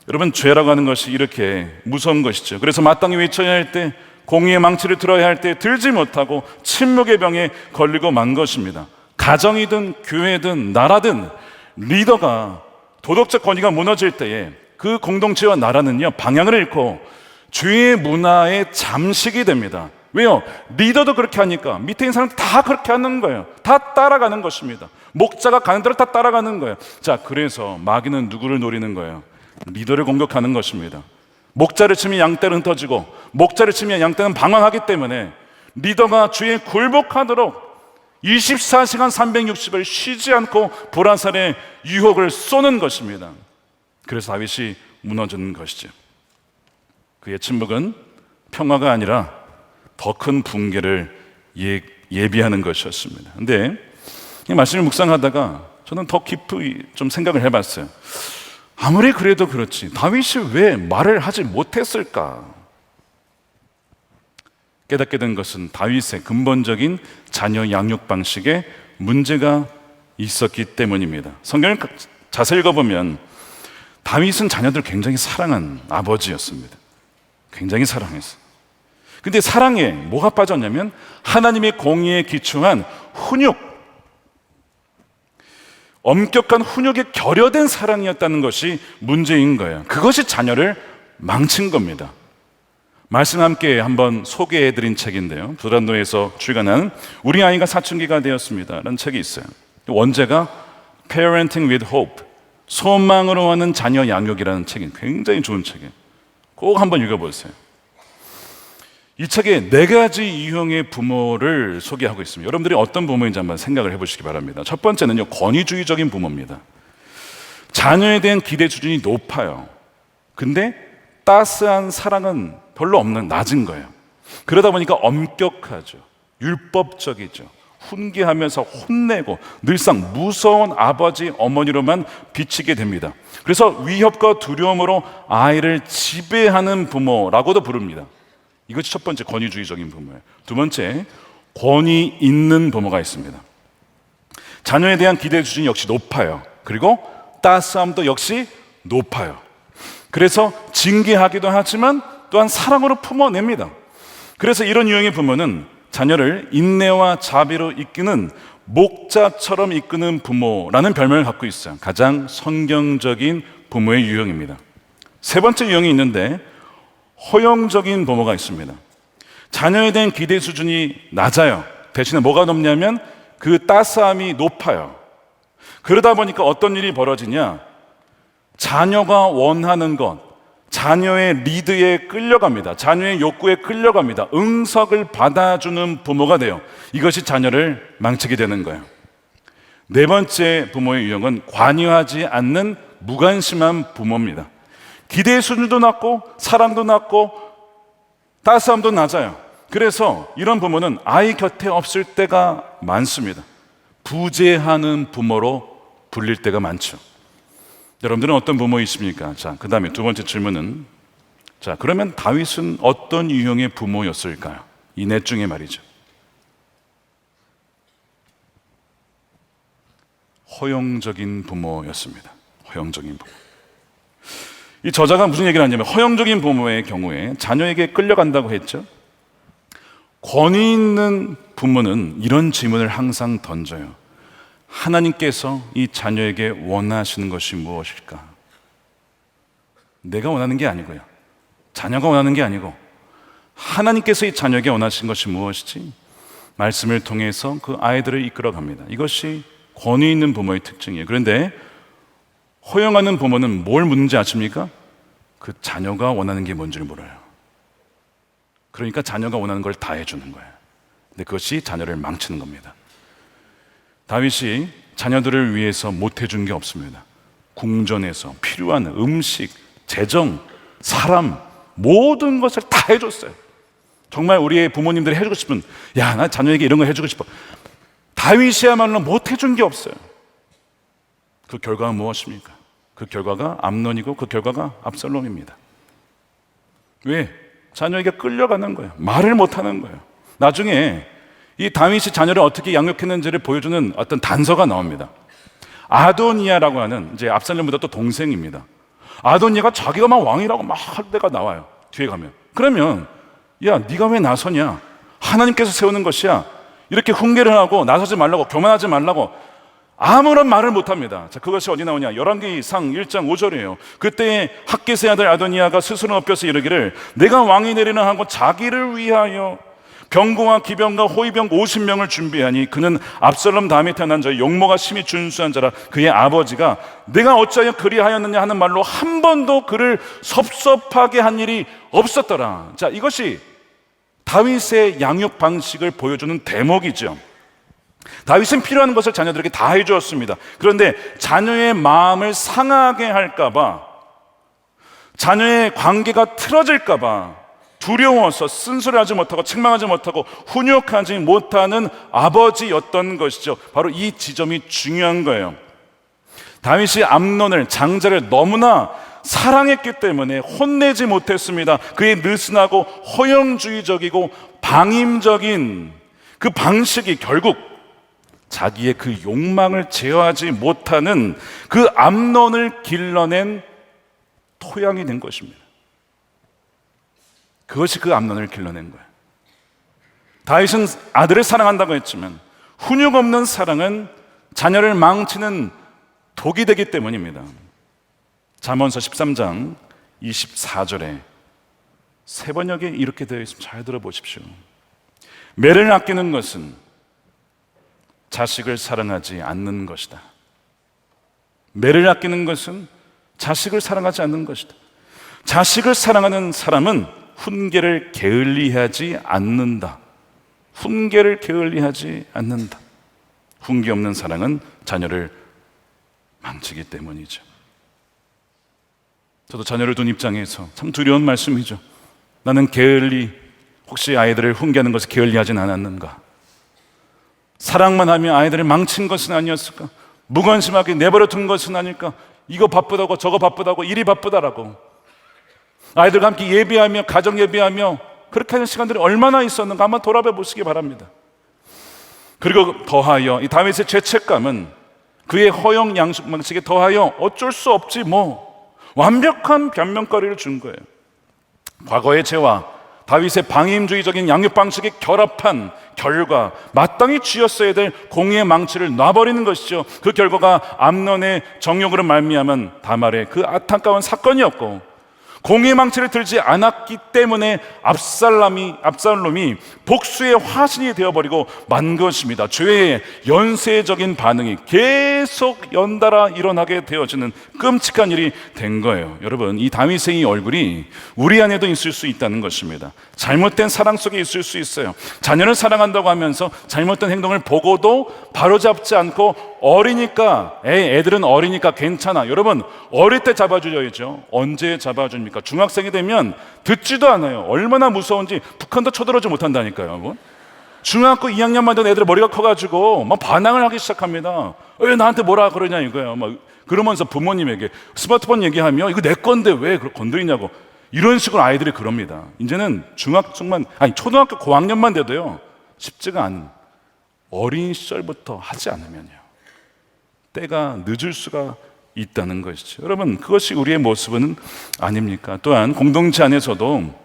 여러분, 죄라고 하는 것이 이렇게 무서운 것이죠. 그래서 마땅히 외쳐야 할 때, 공의의 망치를 들어야 할 때 들지 못하고 침묵의 병에 걸리고 만 것입니다. 가정이든 교회든 나라든 리더가 도덕적 권위가 무너질 때에 그 공동체와 나라는요, 방향을 잃고 죄의 문화의 잠식이 됩니다. 왜요? 리더도 그렇게 하니까 밑에 있는 사람들 다 그렇게 하는 거예요. 다 따라가는 것입니다. 목자가 가는 대로 다 따라가는 거예요. 자, 그래서 마귀는 누구를 노리는 거예요? 리더를 공격하는 것입니다. 목자를 치면 양떼는 흩어지고 목자를 치면 양떼는 방황하기 때문에 리더가 주에 굴복하도록 24시간 360일 쉬지 않고 불화살의 유혹을 쏘는 것입니다. 그래서 다윗이 무너지는 것이죠. 그의 침묵은 평화가 아니라 더 큰 붕괴를 예비하는 것이었습니다. 근데 이 말씀을 묵상하다가 저는 더 깊이 좀 생각을 해봤어요. 아무리 그래도 그렇지 다윗이 왜 말을 하지 못했을까? 깨닫게 된 것은 다윗의 근본적인 자녀 양육 방식에 문제가 있었기 때문입니다. 성경을 자세히 읽어보면 다윗은 자녀들을 굉장히 사랑한 아버지였습니다. 굉장히 사랑했어요. 근데 사랑에 뭐가 빠졌냐면 하나님의 공의에 기초한 훈육, 엄격한 훈육에 결여된 사랑이었다는 것이 문제인 거예요. 그것이 자녀를 망친 겁니다. 말씀 함께 한번 소개해드린 책인데요, 두란노에서 출간한 우리 아이가 사춘기가 되었습니다 라는 책이 있어요. 원제가 Parenting with Hope, 소망으로 하는 자녀 양육이라는 책이 굉장히 좋은 책이에요. 꼭 한번 읽어보세요. 이 책에 4가지 유형의 부모를 소개하고 있습니다. 여러분들이 어떤 부모인지 한번 생각을 해보시기 바랍니다. 첫 번째는요, 권위주의적인 부모입니다. 자녀에 대한 기대 수준이 높아요. 근데 따스한 사랑은 별로 없는, 낮은 거예요. 그러다 보니까 엄격하죠, 율법적이죠, 훈계하면서 혼내고 늘상 무서운 아버지, 어머니로만 비치게 됩니다. 그래서 위협과 두려움으로 아이를 지배하는 부모라고도 부릅니다. 이것이 첫 번째 권위주의적인 부모예요. 두 번째, 권위 있는 부모가 있습니다. 자녀에 대한 기대 수준이 역시 높아요. 그리고 따스함도 역시 높아요. 그래서 징계하기도 하지만 또한 사랑으로 품어냅니다. 그래서 이런 유형의 부모는 자녀를 인내와 자비로 이끄는 목자처럼 이끄는 부모라는 별명을 갖고 있어요. 가장 성경적인 부모의 유형입니다. 세 번째 유형이 있는데 허용적인 부모가 있습니다. 자녀에 대한 기대 수준이 낮아요. 대신에 뭐가 높냐면 그 따스함이 높아요. 그러다 보니까 어떤 일이 벌어지냐? 자녀가 원하는 것, 자녀의 리드에 끌려갑니다. 자녀의 욕구에 끌려갑니다. 응석을 받아주는 부모가 돼요. 이것이 자녀를 망치게 되는 거예요. 네 번째 부모의 유형은 관여하지 않는 무관심한 부모입니다. 기대의 수준도 낮고 사랑도 낮고 따스함도 낮아요. 그래서 이런 부모는 아이 곁에 없을 때가 많습니다. 부재하는 부모로 불릴 때가 많죠. 여러분들은 어떤 부모 있습니까? 자, 그 다음에 두 번째 질문은, 자, 그러면 다윗은 어떤 유형의 부모였을까요? 이 넷 중에 말이죠. 허용적인 부모였습니다. 허용적인 부모. 이 저자가 무슨 얘기를 하냐면 허용적인 부모의 경우에 자녀에게 끌려간다고 했죠. 권위 있는 부모는 이런 질문을 항상 던져요. 하나님께서 이 자녀에게 원하시는 것이 무엇일까? 내가 원하는 게 아니고요. 자녀가 원하는 게 아니고 하나님께서 이 자녀에게 원하시는 것이 무엇이지? 말씀을 통해서 그 아이들을 이끌어 갑니다. 이것이 권위 있는 부모의 특징이에요. 그런데 허용하는 부모는 뭘 묻는지 아십니까? 그 자녀가 원하는 게 뭔지를 물어요. 그러니까 자녀가 원하는 걸 다 해주는 거예요. 근데 그것이 자녀를 망치는 겁니다. 다윗이 자녀들을 위해서 못 해준 게 없습니다. 궁전에서 필요한 음식, 재정, 사람 모든 것을 다 해줬어요. 정말 우리의 부모님들이 해주고 싶은, 야, 나 자녀에게 이런 거 해주고 싶어. 다윗이야말로 못 해준 게 없어요. 그 결과가 무엇입니까? 그 결과가 암논이고 그 결과가 압살롬입니다. 왜? 자녀에게 끌려가는 거예요. 말을 못하는 거예요. 나중에 이 다윗이 자녀를 어떻게 양육했는지를 보여주는 어떤 단서가 나옵니다. 아도니아라고 하는 이제 압살롬보다 또 동생입니다. 아도니아가 자기가 막 왕이라고 막 할 때가 나와요. 뒤에 가면. 그러면 야, 네가 왜 나서냐? 하나님께서 세우는 것이야. 이렇게 훈계를 하고 나서지 말라고, 교만하지 말라고 아무런 말을 못합니다. 자, 그것이 어디 나오냐? 열왕기상 1장 5절이에요. 그때 핫겟의 아들 아도니아가 스스로 엎혀서 이르기를 내가 왕이 되리라 하고 자기를 위하여 병거와 기병과 호위병 50명을 준비하니 그는 압살롬 다음에 태어난 자의 용모가 심히 준수한 자라. 그의 아버지가 내가 어찌하여 그리하였느냐 하는 말로 한 번도 그를 섭섭하게 한 일이 없었더라. 자, 이것이 다윗의 양육 방식을 보여주는 대목이죠. 다윗은 필요한 것을 자녀들에게 다 해주었습니다. 그런데 자녀의 마음을 상하게 할까봐, 자녀의 관계가 틀어질까봐 두려워서 쓴소리하지 못하고 책망하지 못하고 훈육하지 못하는 아버지였던 것이죠. 바로 이 지점이 중요한 거예요. 다윗이 암논을, 장자를 너무나 사랑했기 때문에 혼내지 못했습니다. 그의 느슨하고 허영주의적이고 방임적인 그 방식이 결국 자기의 그 욕망을 제어하지 못하는 그 암논을 길러낸 토양이 된 것입니다. 그것이 그 암논을 길러낸 거예요. 다윗은 아들을 사랑한다고 했지만 훈육 없는 사랑은 자녀를 망치는 독이 되기 때문입니다. 잠언서 13장 24절에 세 번역에 이렇게 되어 있습니다. 잘 들어보십시오. 매를 아끼는 것은 자식을 사랑하지 않는 것이다. 매를 아끼는 것은 자식을 사랑하지 않는 것이다. 자식을 사랑하는 사람은 훈계를 게을리하지 않는다. 훈계를 게을리하지 않는다. 훈계 없는 사랑은 자녀를 망치기 때문이죠. 저도 자녀를 둔 입장에서 참 두려운 말씀이죠. 나는 게을리, 혹시 아이들을 훈계하는 것을 게을리하진 않았는가? 사랑만 하며 아이들을 망친 것은 아니었을까? 무관심하게 내버려 둔 것은 아닐까? 이거 바쁘다고 저거 바쁘다고 일이 바쁘다라고 아이들과 함께 예배하며 가정 예배하며 그렇게 하는 시간들이 얼마나 있었는가 한번 돌아봐 보시기 바랍니다. 그리고 더하여 이 다윗의 죄책감은 그의 허영 양식에 더하여 어쩔 수 없지 뭐 완벽한 변명거리를 준 거예요. 과거의 죄와 다윗의 방임주의적인 양육 방식에 결합한 결과 마땅히 쥐었어야 될 공의의 망치를 놔버리는 것이죠. 그 결과가 암논의 정욕으로 말미암은 다말의 그 안타까운 사건이었고, 공의의 망치를 들지 않았기 때문에 압살롬이 복수의 화신이 되어버리고 만 것입니다. 죄의 연쇄적인 반응이 계속 연달아 일어나게 되어지는 끔찍한 일이 된 거예요. 여러분, 이 다윗의 이 얼굴이 우리 안에도 있을 수 있다는 것입니다. 잘못된 사랑 속에 있을 수 있어요. 자녀를 사랑한다고 하면서 잘못된 행동을 보고도 바로잡지 않고 어리니까 애들은 어리니까 괜찮아. 여러분, 어릴 때 잡아줘야죠. 언제 잡아줍니까? 중학생이 되면 듣지도 않아요. 얼마나 무서운지 북한도 쳐들어오지 못한다니까요. 여러분. 중학교 2학년만 된 애들 머리가 커가지고 막 반항을 하기 시작합니다. 왜 나한테 뭐라 그러냐 이거예요. 막 그러면서 부모님에게 스마트폰 얘기하며 이거 내 건데 왜 그걸 건드리냐고, 이런 식으로 아이들이 그럽니다. 이제는 초등학교 고학년만 돼도요 쉽지가 않은, 어린 시절부터 하지 않으면요 때가 늦을 수가 있다는 것이죠. 여러분, 그것이 우리의 모습은 아닙니까? 또한 공동체 안에서도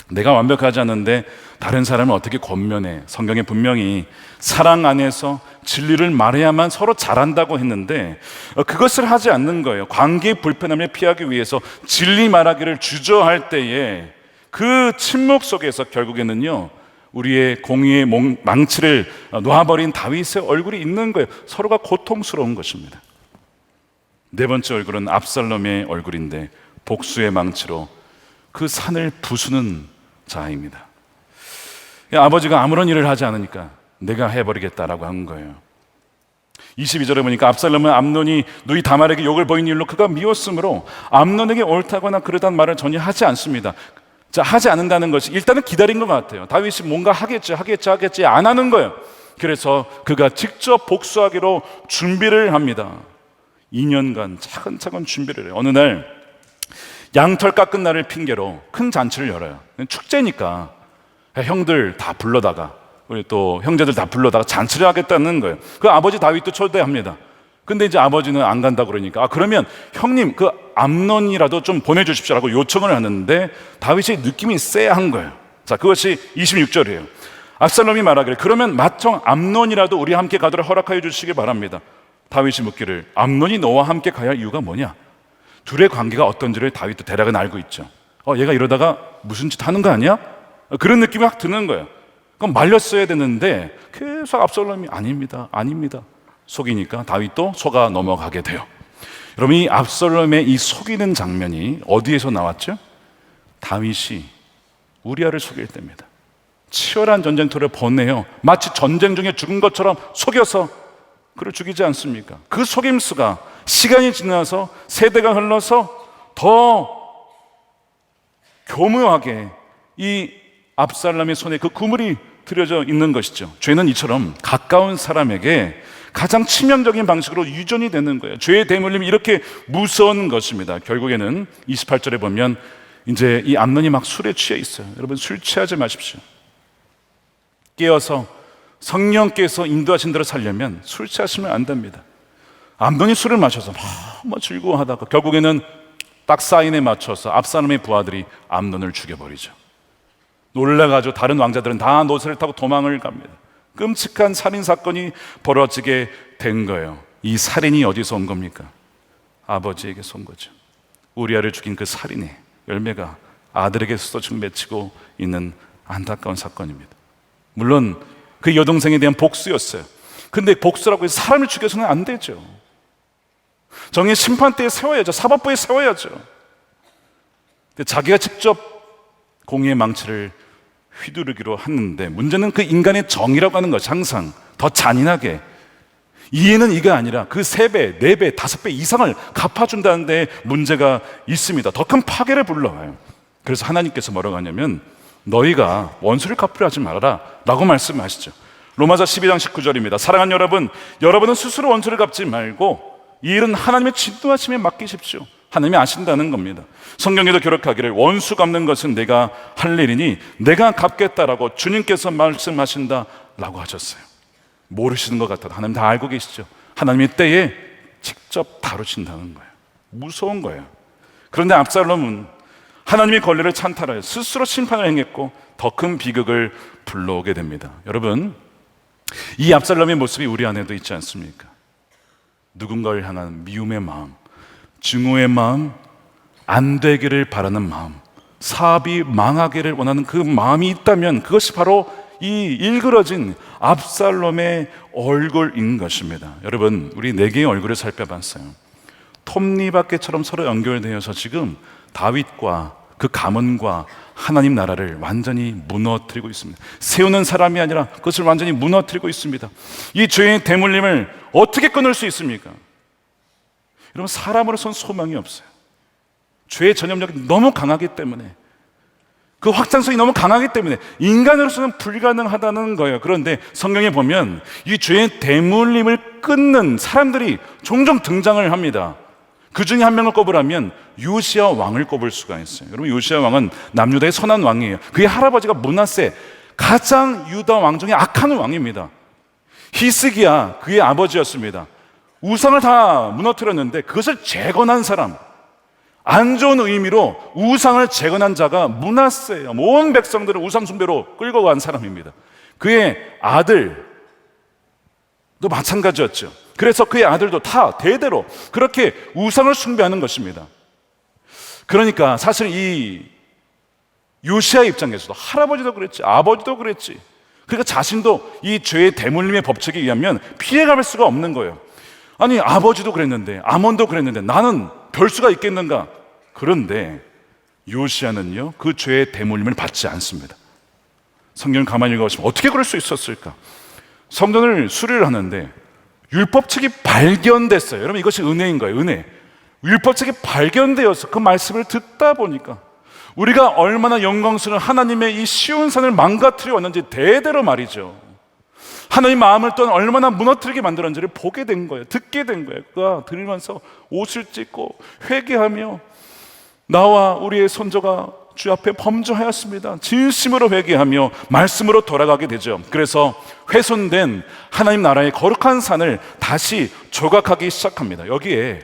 내가 완벽하지 않은데 다른 사람을 어떻게 권면해? 성경에 분명히 사랑 안에서 진리를 말해야만 서로 잘한다고 했는데 그것을 하지 않는 거예요. 관계의 불편함을 피하기 위해서 진리 말하기를 주저할 때에 그 침묵 속에서 결국에는요 우리의 공의의 망치를 놓아버린 다윗의 얼굴이 있는 거예요. 서로가 고통스러운 것입니다. 네 번째 얼굴은 압살롬의 얼굴인데 복수의 망치로 그 산을 부수는 자입니다. 아버지가 아무런 일을 하지 않으니까 내가 해버리겠다라고 한 거예요. 22절에 보니까 압살롬은 암논이 누이 다말에게 욕을 보인 일로 그가 미웠으므로 암논에게 옳다거나 그러단 말을 전혀 하지 않습니다. 자, 하지 않는다는 것이 일단은 기다린 것 같아요. 다윗이 뭔가 하겠지 안 하는 거예요. 그래서 그가 직접 복수하기로 준비를 합니다. 2년간 차근차근 준비를 해요. 어느 날 양털 깎은 날을 핑계로 큰 잔치를 열어요. 축제니까 형들 다 불러다가 우리 또 형제들 다 불러다가 잔치를 하겠다는 거예요. 그 아버지 다윗도 초대합니다. 근데 이제 아버지는 안 간다 그러니까 그러면 형님 그 암논이라도 좀 보내주십시오라고 요청을 하는데 다윗의 느낌이 쎄한 거예요. 자, 그것이 26절이에요. 압살롬이 말하기를 그러면 마청 암논이라도 우리 함께 가도록 허락하여 주시기 바랍니다. 다윗이 묻기를 암논이 너와 함께 가야 할 이유가 뭐냐? 둘의 관계가 어떤지를 다윗도 대략은 알고 있죠. 얘가 이러다가 무슨 짓 하는 거 아니야? 그런 느낌이 확 드는 거예요. 그럼 말렸어야 되는데 계속 압살롬이 아닙니다 속이니까 다윗도 속아 넘어가게 돼요. 여러분, 이 압살롬의 이 속이는 장면이 어디에서 나왔죠? 다윗이 우리아를 속일 때입니다. 치열한 전쟁터를 보내요. 마치 전쟁 중에 죽은 것처럼 속여서 그를 죽이지 않습니까? 그 속임수가 시간이 지나서 세대가 흘러서 더 교묘하게 이 압살롬의 손에 그 그물이 들여져 있는 것이죠. 죄는 이처럼 가까운 사람에게 가장 치명적인 방식으로 유전이 되는 거예요. 죄의 대물림이 이렇게 무서운 것입니다. 결국에는 28절에 보면 이제 이 암논이 막 술에 취해 있어요. 여러분, 술 취하지 마십시오. 깨어서 성령께서 인도하신 대로 살려면 술 취하시면 안 됩니다. 암논이 술을 마셔서 막 즐거워하다가 결국에는 딱 사인에 맞춰서 압살롬의 부하들이 암논을 죽여버리죠. 놀라가지고 다른 왕자들은 다 노새를 타고 도망을 갑니다. 끔찍한 살인사건이 벌어지게 된 거예요. 이 살인이 어디서 온 겁니까? 아버지에게서 온 거죠. 우리아를 죽인 그 살인의 열매가 아들에게서 지금 맺히고 있는 안타까운 사건입니다. 물론 그 여동생에 대한 복수였어요. 근데 복수라고 해서 사람을 죽여서는 안 되죠. 정의 심판대에 세워야죠. 사법부에 세워야죠. 근데 자기가 직접 공의의 망치를 휘두르기로 하는데 문제는 그 인간의 정의라고 하는 것이 항상 더 잔인하게 이해는 이가 아니라 그 3배, 4배, 5배 이상을 갚아준다는 데 문제가 있습니다. 더 큰 파괴를 불러와요. 그래서 하나님께서 뭐라고 하냐면 너희가 원수를 갚으려 하지 말아라 라고 말씀하시죠. 로마서 12장 19절입니다. 사랑하는 여러분, 여러분은 스스로 원수를 갚지 말고 이 일은 하나님의 진노하심에 맡기십시오. 하나님이 아신다는 겁니다. 성경에도 기록하기를 원수 갚는 것은 내가 할 일이니 내가 갚겠다라고 주님께서 말씀하신다라고 하셨어요. 모르시는 것 같아도 하나님 다 알고 계시죠. 하나님의 때에 직접 다루신다는 거예요. 무서운 거예요. 그런데 압살롬은 하나님의 권리를 찬탈하여 스스로 심판을 행했고 더 큰 비극을 불러오게 됩니다. 여러분, 이 압살롬의 모습이 우리 안에도 있지 않습니까? 누군가를 향한 미움의 마음, 증오의 마음, 안 되기를 바라는 마음, 사업이 망하기를 원하는 그 마음이 있다면 그것이 바로 이 일그러진 압살롬의 얼굴인 것입니다. 여러분, 우리 네 개의 얼굴을 살펴봤어요. 톱니바퀴처럼 서로 연결되어서 지금 다윗과 그 가문과 하나님 나라를 완전히 무너뜨리고 있습니다. 세우는 사람이 아니라 그것을 완전히 무너뜨리고 있습니다. 이 죄의 대물림을 어떻게 끊을 수 있습니까? 여러분, 사람으로서는 소망이 없어요. 죄의 전염력이 너무 강하기 때문에, 그 확장성이 너무 강하기 때문에 인간으로서는 불가능하다는 거예요. 그런데 성경에 보면 이 죄의 대물림을 끊는 사람들이 종종 등장을 합니다. 그 중에 한 명을 꼽으라면 요시야 왕을 꼽을 수가 있어요. 여러분, 요시야 왕은 남유다의 선한 왕이에요. 그의 할아버지가 므낫세, 가장 유다 왕 중에 악한 왕입니다. 히스기야 그의 아버지였습니다. 우상을 다 무너뜨렸는데 그것을 재건한 사람, 안 좋은 의미로 우상을 재건한 자가 므낫세예요. 온 백성들을 우상 숭배로 끌고 간 사람입니다. 그의 아들도 마찬가지였죠. 그래서 그의 아들도 다 대대로 그렇게 우상을 숭배하는 것입니다. 그러니까 사실 이 요시야 입장에서도 할아버지도 그랬지, 아버지도 그랬지. 그러니까 자신도 이 죄의 대물림의 법칙에 의하면 피해갈 수가 없는 거예요. 아니, 아버지도 그랬는데, 아몬도 그랬는데 나는 별 수가 있겠는가? 그런데 요시야는요, 그 죄의 대물림을 받지 않습니다. 성경을 가만히 읽어보시면 어떻게 그럴 수 있었을까? 성전을 수리를 하는데 율법책이 발견됐어요. 여러분, 이것이 은혜인 거예요. 은혜. 율법책이 발견되어서 그 말씀을 듣다 보니까 우리가 얼마나 영광스러운 하나님의 이 쉬운 산을 망가뜨려 왔는지 대대로 말이죠. 하나님 마음을 또한 얼마나 무너뜨리게 만들었는지를 보게 된 거예요. 듣게 된 거예요. 그가 들으면서 옷을 찢고 회개하며 나와 우리의 손자가 주 앞에 범죄하였습니다. 진심으로 회개하며 말씀으로 돌아가게 되죠. 그래서 훼손된 하나님 나라의 거룩한 산을 다시 조각하기 시작합니다. 여기에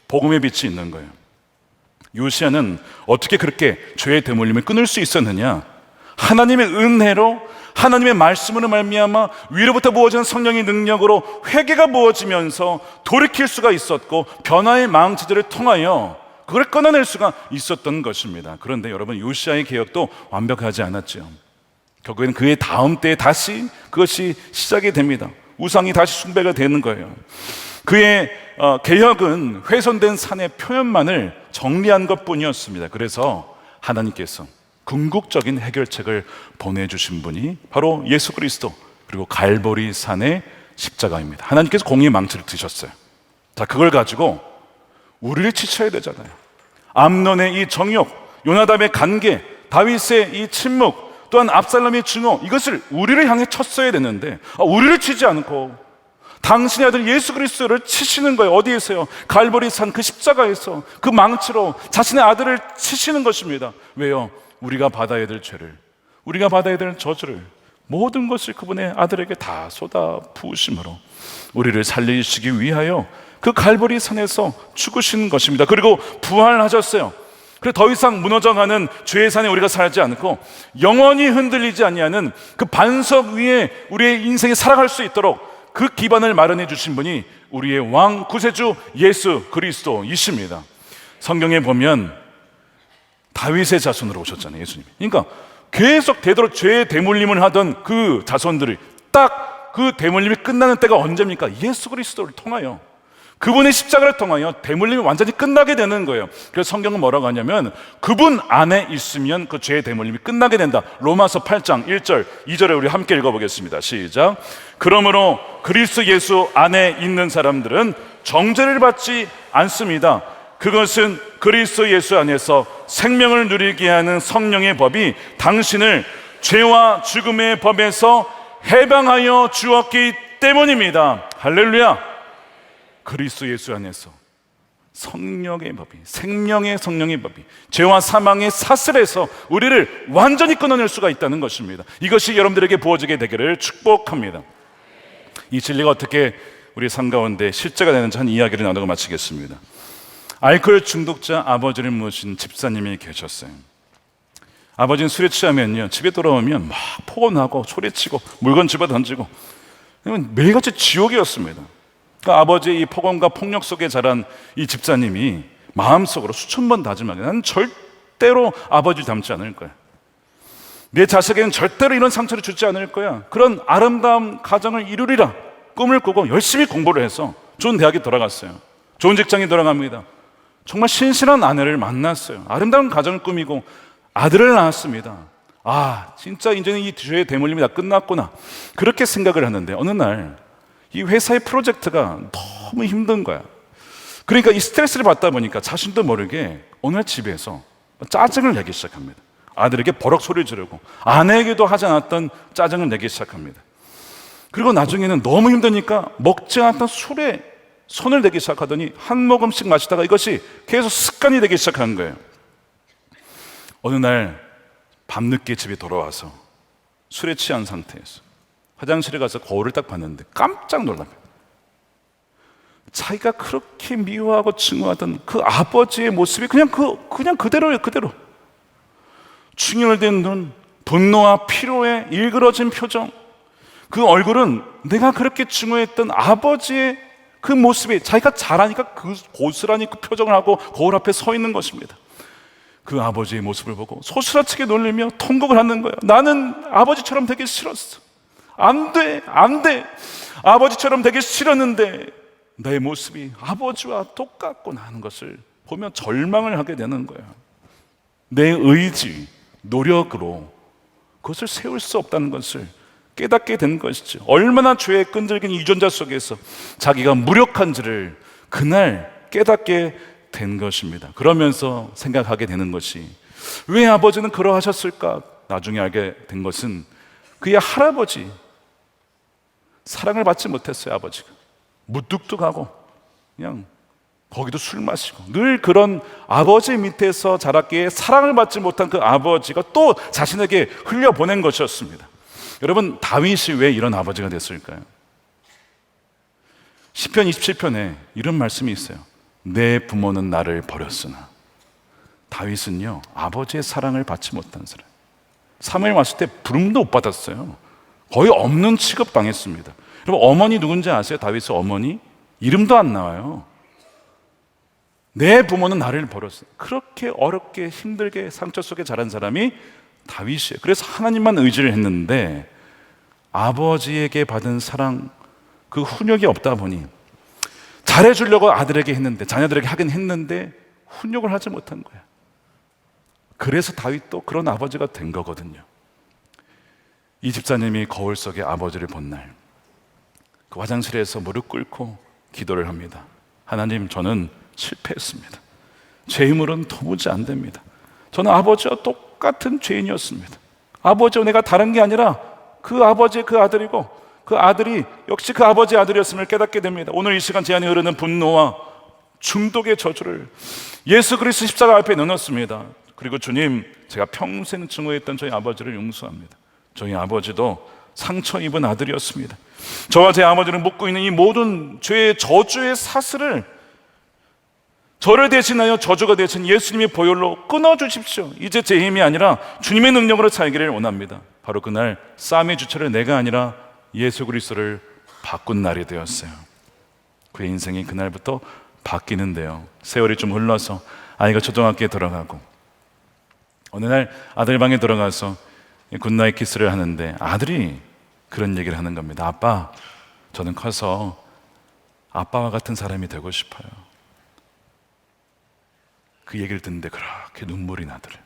복음의 빛이 있는 거예요. 요시야는 어떻게 그렇게 죄의 대물림을 끊을 수 있었느냐? 하나님의 은혜로, 하나님의 말씀으로 말미암아 위로부터 부어지는 성령의 능력으로 회개가 부어지면서 돌이킬 수가 있었고 변화의 망치들을 통하여 그걸 끊어낼 수가 있었던 것입니다. 그런데 여러분, 요시야의 개혁도 완벽하지 않았죠. 결국에는 그의 다음 때에 다시 그것이 시작이 됩니다. 우상이 다시 숭배가 되는 거예요. 그의 개혁은 훼손된 산의 표현만을 정리한 것뿐이었습니다. 그래서 하나님께서 궁극적인 해결책을 보내주신 분이 바로 예수 그리스도, 그리고 갈보리 산의 십자가입니다. 하나님께서 공의의 망치를 드셨어요. 자, 그걸 가지고 우리를 치셔야 되잖아요. 암논의 이 정욕, 요나답의 간계, 다윗의 이 침묵, 또한 압살롬의 증오, 이것을 우리를 향해 쳤어야 되는데 우리를 치지 않고 당신의 아들 예수 그리스도를 치시는 거예요. 어디에서요? 갈보리 산 그 십자가에서 그 망치로 자신의 아들을 치시는 것입니다. 왜요? 우리가 받아야 될 죄를, 우리가 받아야 될 저주를, 모든 것을 그분의 아들에게 다 쏟아 부으심으로 우리를 살리시기 위하여 그 갈보리 산에서 죽으신 것입니다. 그리고 부활하셨어요. 그래서 더 이상 무너져가는 죄의 산에 우리가 살지 않고 영원히 흔들리지 아니하는 그 반석 위에 우리의 인생이 살아갈 수 있도록 그 기반을 마련해 주신 분이 우리의 왕 구세주 예수 그리스도이십니다. 성경에 보면 다윗의 자손으로 오셨잖아요, 예수님이. 그러니까 계속 되도록 죄의 대물림을 하던 그 자손들이 딱 그 대물림이 끝나는 때가 언제입니까? 예수 그리스도를 통하여, 그분의 십자가를 통하여 대물림이 완전히 끝나게 되는 거예요. 그래서 성경은 뭐라고 하냐면 그분 안에 있으면 그 죄의 대물림이 끝나게 된다. 로마서 8장 1절 2절에 우리 함께 읽어보겠습니다. 시작. 그러므로 그리스도 예수 안에 있는 사람들은 정죄를 받지 않습니다. 그것은 그리스도 예수 안에서 생명을 누리게 하는 성령의 법이 당신을 죄와 죽음의 법에서 해방하여 주었기 때문입니다. 할렐루야. 그리스도 예수 안에서 성령의 법이, 생명의 성령의 법이 죄와 사망의 사슬에서 우리를 완전히 끊어낼 수가 있다는 것입니다. 이것이 여러분들에게 부어지게 되기를 축복합니다. 이 진리가 어떻게 우리 삶 가운데 실제가 되는지 한 이야기를 나누고 마치겠습니다. 알코올 중독자 아버지를 모신 집사님이 계셨어요. 아버지는 술에 취하면요, 집에 돌아오면 막 폭언하고 소리치고 물건 집어 던지고 매일같이 지옥이었습니다. 그러니까 아버지의 이 폭언과 폭력 속에 자란 이 집사님이 마음속으로 수천 번 다짐하게, 나는 절대로 아버지를 닮지 않을 거야, 내 자식에게는 절대로 이런 상처를 주지 않을 거야, 그런 아름다운 가정을 이루리라 꿈을 꾸고 열심히 공부를 해서 좋은 대학에 돌아갔어요. 좋은 직장에 돌아갑니다. 정말 신실한 아내를 만났어요. 아름다운 가정을 꾸미고 아들을 낳았습니다. 아, 진짜 이제는 이 죄의 대물림이 다 끝났구나, 그렇게 생각을 하는데 어느 날 이 회사의 프로젝트가 너무 힘든 거야. 그러니까 이 스트레스를 받다 보니까 자신도 모르게 어느 날 집에서 짜증을 내기 시작합니다. 아들에게 버럭 소리를 지르고 아내에게도 하지 않았던 짜증을 내기 시작합니다. 그리고 나중에는 너무 힘드니까 먹지 않았던 술에 손을 대기 시작하더니 한 모금씩 마시다가 이것이 계속 습관이 되기 시작한 거예요. 어느 날 밤늦게 집에 돌아와서 술에 취한 상태에서 화장실에 가서 거울을 딱 봤는데 깜짝 놀랍니다. 자기가 그렇게 미워하고 증오하던 그 아버지의 모습이 그냥 그대로예요. 그대로 충혈된 눈, 분노와 피로에 일그러진 표정, 그 얼굴은 내가 그렇게 증오했던 아버지의 그 모습이 자기가 잘하니까 그 고스란히 그 표정을 하고 거울 앞에 서 있는 것입니다. 그 아버지의 모습을 보고 소스라치게 놀리며 통곡을 하는 거예요. 나는 아버지처럼 되기 싫었어. 안 돼. 아버지처럼 되기 싫었는데 내 모습이 아버지와 똑같구나 하는 것을 보며 절망을 하게 되는 거예요. 내 의지, 노력으로 그것을 세울 수 없다는 것을 깨닫게 된 것이죠. 얼마나 죄에 끈질긴 유전자 속에서 자기가 무력한지를 그날 깨닫게 된 것입니다. 그러면서 생각하게 되는 것이, 왜 아버지는 그러하셨을까? 나중에 알게 된 것은 그의 할아버지, 사랑을 받지 못했어요. 아버지가 무뚝뚝하고 그냥 거기도 술 마시고 늘 그런 아버지 밑에서 자랐기에 사랑을 받지 못한 그 아버지가 또 자신에게 흘려보낸 것이었습니다. 여러분, 다윗이 왜 이런 아버지가 됐을까요? 시편 27편에 이런 말씀이 있어요. 내 부모는 나를 버렸으나. 다윗은요, 아버지의 사랑을 받지 못한 사람. 사무엘 왔을 때 부름도 못 받았어요. 거의 없는 취급 당했습니다. 여러분, 어머니 누군지 아세요? 다윗의 어머니 이름도 안 나와요. 내 부모는 나를 버렸어. 그렇게 어렵게 힘들게 상처 속에 자란 사람이 다윗이에요. 그래서 하나님만 의지를 했는데 아버지에게 받은 사랑, 그 훈육이 없다 보니 잘해주려고 아들에게 했는데, 자녀들에게 하긴 했는데 훈육을 하지 못한 거야. 그래서 다윗도 그런 아버지가 된 거거든요. 이 집사님이 거울 속에 아버지를 본 날, 그 화장실에서 무릎 꿇고 기도를 합니다. 하나님, 저는 실패했습니다. 제 힘으로는 도무지 안 됩니다. 저는 아버지와 똑같은 죄인이었습니다. 아버지와 내가 다른 게 아니라 그 아버지의 그 아들이고, 그 아들이 역시 그 아버지의 아들이었음을 깨닫게 됩니다. 오늘 이 시간 제 안에 흐르는 분노와 중독의 저주를 예수 그리스도 십자가 앞에 넣었습니다. 그리고 주님, 제가 평생 증오했던 저희 아버지를 용서합니다. 저희 아버지도 상처 입은 아들이었습니다. 저와 제 아버지를 묶고 있는 이 모든 죄의 저주의 사슬을 저를 대신하여 저주가 되신 예수님의 보혈로 끊어주십시오. 이제 제 힘이 아니라 주님의 능력으로 살기를 원합니다. 바로 그날 싸움의 주체를 내가 아니라 예수 그리스도를 바꾼 날이 되었어요. 그의 인생이 그날부터 바뀌는데요. 세월이 좀 흘러서 아이가 초등학교에 들어가고 어느 날 아들 방에 들어가서 굿나잇 키스를 하는데 아들이 그런 얘기를 하는 겁니다. 아빠, 저는 커서 아빠와 같은 사람이 되고 싶어요. 그 얘기를 듣는데 그렇게 눈물이 나더래요.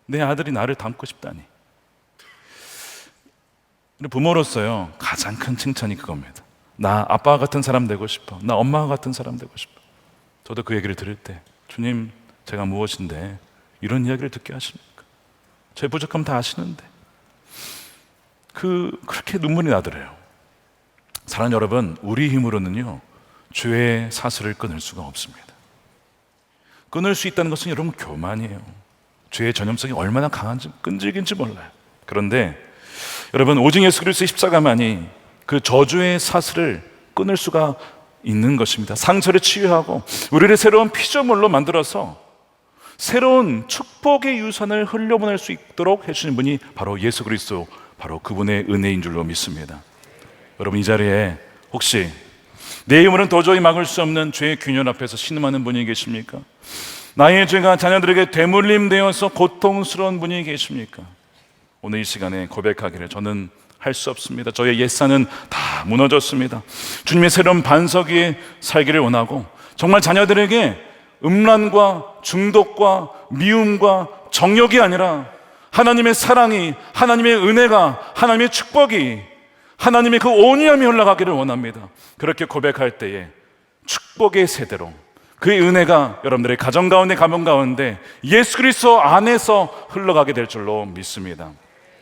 내 아들이 나를 닮고 싶다니. 부모로서요, 가장 큰 칭찬이 그겁니다. 나 아빠와 같은 사람 되고 싶어. 나 엄마와 같은 사람 되고 싶어. 저도 그 얘기를 들을 때, 주님, 제가 무엇인데 이런 이야기를 듣게 하십니까? 제 부족함 다 아시는데. 그렇게 눈물이 나더래요. 사랑하는 여러분, 우리 힘으로는요 죄의 사슬을 끊을 수가 없습니다. 끊을 수 있다는 것은 여러분 교만이에요. 죄의 전염성이 얼마나 강한지 끈질긴지 몰라요. 그런데 여러분, 오직 예수 그리스도의 십자가만이 그 저주의 사슬을 끊을 수가 있는 것입니다. 상처를 치유하고 우리를 새로운 피조물로 만들어서 새로운 축복의 유산을 흘려보낼 수 있도록 해주신 분이 바로 예수 그리스도, 바로 그분의 은혜인 줄로 믿습니다. 여러분, 이 자리에 혹시 내 힘으로는 도저히 막을 수 없는 죄의 균열 앞에서 신음하는 분이 계십니까? 나의 죄가 자녀들에게 되물림되어서 고통스러운 분이 계십니까? 오늘 이 시간에 고백하기를, 저는 할 수 없습니다. 저의 옛사는 다 무너졌습니다. 주님의 새로운 반석 위에 살기를 원하고, 정말 자녀들에게 음란과 중독과 미움과 정욕이 아니라 하나님의 사랑이, 하나님의 은혜가, 하나님의 축복이, 하나님의 그 온유함이 흘러가기를 원합니다. 그렇게 고백할 때에 축복의 세대로 그의 은혜가 여러분들의 가정 가운데, 가문 가운데 예수 그리스도 안에서 흘러가게 될 줄로 믿습니다.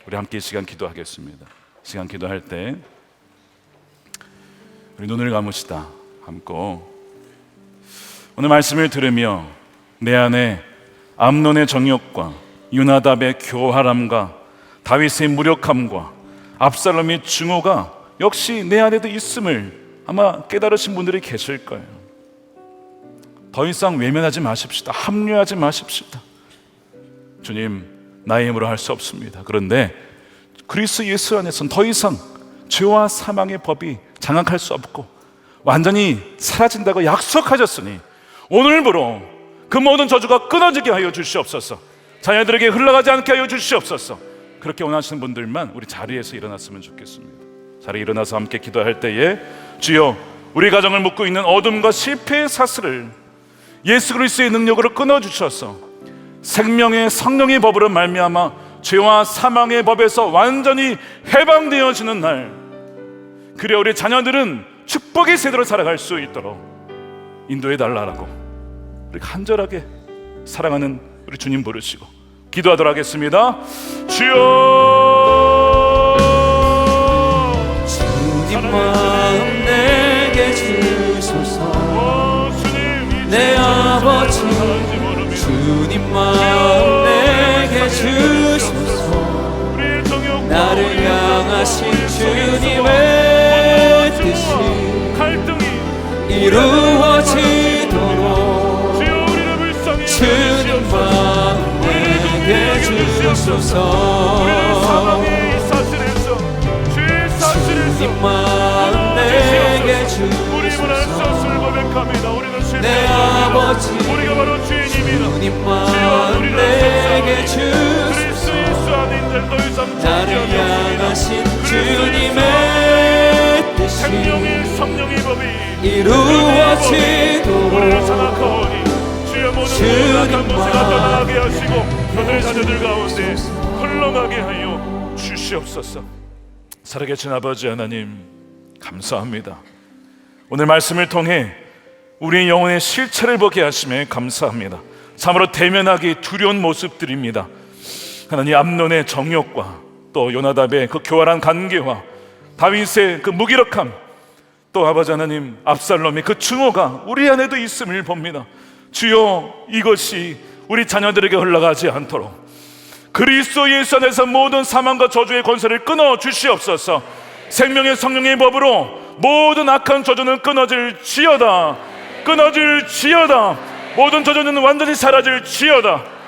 우리 함께 이 시간 기도하겠습니다. 시간 기도할 때 우리 눈을 감으시다 감고, 오늘 말씀을 들으며 내 안에 암논의 정욕과 요나답의 교활함과 다윗의 무력함과 압살롬의 증오가 역시 내 안에도 있음을 아마 깨달으신 분들이 계실 거예요. 더 이상 외면하지 마십시다. 합류하지 마십시다. 주님, 나의 힘으로 할 수 없습니다. 그런데 그리스도 예수 안에서는 더 이상 죄와 사망의 법이 장악할 수 없고 완전히 사라진다고 약속하셨으니 오늘부로 그 모든 저주가 끊어지게 하여 주시옵소서. 자녀들에게 흘러가지 않게 하여 주시옵소서. 그렇게 원하시는 분들만 우리 자리에서 일어났으면 좋겠습니다. 자리에 일어나서 함께 기도할 때에, 주여, 우리 가정을 묶고 있는 어둠과 실패의 사슬을 예수 그리스도의 능력으로 끊어주셔서 생명의 성령의 법으로 말미암아 죄와 사망의 법에서 완전히 해방되어지는 날, 그래 우리 자녀들은 축복의 세대로 살아갈 수 있도록 인도해 달라고 우리 간절하게 사랑하는 우리 주님 부르시고 기도하도록 하겠습니다. 주여, 주님 마음 내게 주소서. 내 아버지 주님 마음 내게 주소서. 나를 향하신 주님의 뜻이 이루어지도록 주님 마음 내게 주소서. 주님 마음 내게 주소서. 내 아버지 주님 마음 내게 주소서. 나를 향하신 주님의 뜻이 이루어지도록 주님 마음 너들 자녀들 가운데 흘러가게 하여 주시옵소서. 살아계신 아버지 하나님, 감사합니다. 오늘 말씀을 통해 우리의 영혼의 실체를 보게 하심에 감사합니다. 참으로 대면하기 두려운 모습들입니다. 하나님, 암논의 정욕과 또 요나답의 그 교활한 간계와 다윗의 그 무기력함, 또 아버지 하나님 압살롬의 그 증오가 우리 안에도 있음을 봅니다. 주여, 이것이 우리 자녀들에게 흘러가지 않도록 그리스도 예수 안에서 모든 사망과 저주의 권세를 끊어 주시옵소서. 생명의 성령의 법으로 모든 악한 저주는 끊어질지어다. 끊어질지어다. 모든 저주는 완전히 사라질지어다.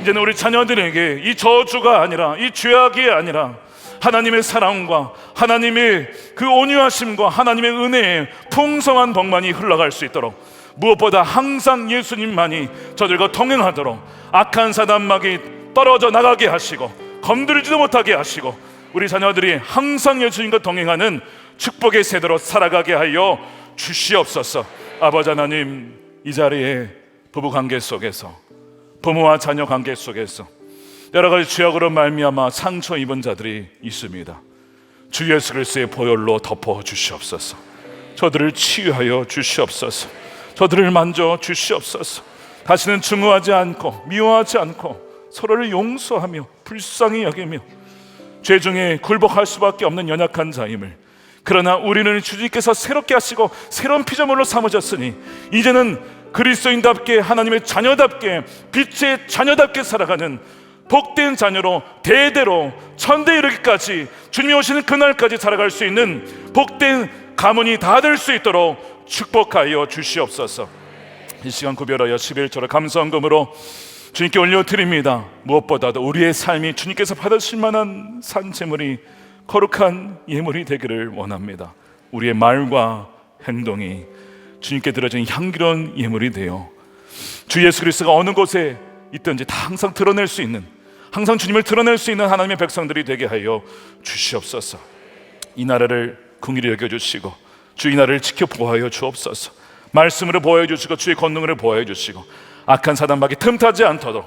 이제는 우리 자녀들에게 이 저주가 아니라, 이 죄악이 아니라 하나님의 사랑과 하나님의 그 온유하심과 하나님의 은혜의 풍성한 복만이 흘러갈 수 있도록, 무엇보다 항상 예수님만이 저들과 동행하도록 악한 사단막이 떨어져 나가게 하시고 건드리지도 못하게 하시고 우리 자녀들이 항상 예수님과 동행하는 축복의 세대로 살아가게 하여 주시옵소서. 아버지 하나님, 이 자리에 부부관계 속에서, 부모와 자녀 관계 속에서 여러 가지 죄악으로 말미암아 상처 입은 자들이 있습니다. 주 예수 그리스도의 보혈로 덮어 주시옵소서. 저들을 치유하여 주시옵소서. 저들을 만져 주시옵소서. 다시는 증오하지 않고 미워하지 않고 서로를 용서하며 불쌍히 여기며 죄 중에 굴복할 수밖에 없는 연약한 자임을, 그러나 우리는 주님께서 새롭게 하시고 새로운 피조물로 삼으셨으니 이제는 그리스도인답게, 하나님의 자녀답게, 빛의 자녀답게 살아가는 복된 자녀로 대대로 천대에 이르기까지, 주님이 오시는 그날까지 살아갈 수 있는 복된 가문이 다 될 수 있도록 축복하여 주시옵소서. 이 시간 구별하여 11조를 감사헌금으로 주님께 올려드립니다. 무엇보다도 우리의 삶이 주님께서 받으실 만한 산재물이, 거룩한 예물이 되기를 원합니다. 우리의 말과 행동이 주님께 드려진 향기로운 예물이 되어 주 예수 그리스도가 어느 곳에 있든지 다 항상 드러낼 수 있는, 항상 주님을 드러낼 수 있는 하나님의 백성들이 되게 하여 주시옵소서. 이 나라를 긍휼히 여겨주시고 주 이 나라를 지켜 보호하여 주옵소서. 말씀으로 보호해 주시고 주의 권능으로 보호해 주시고 악한 사단박이 틈타지 않도록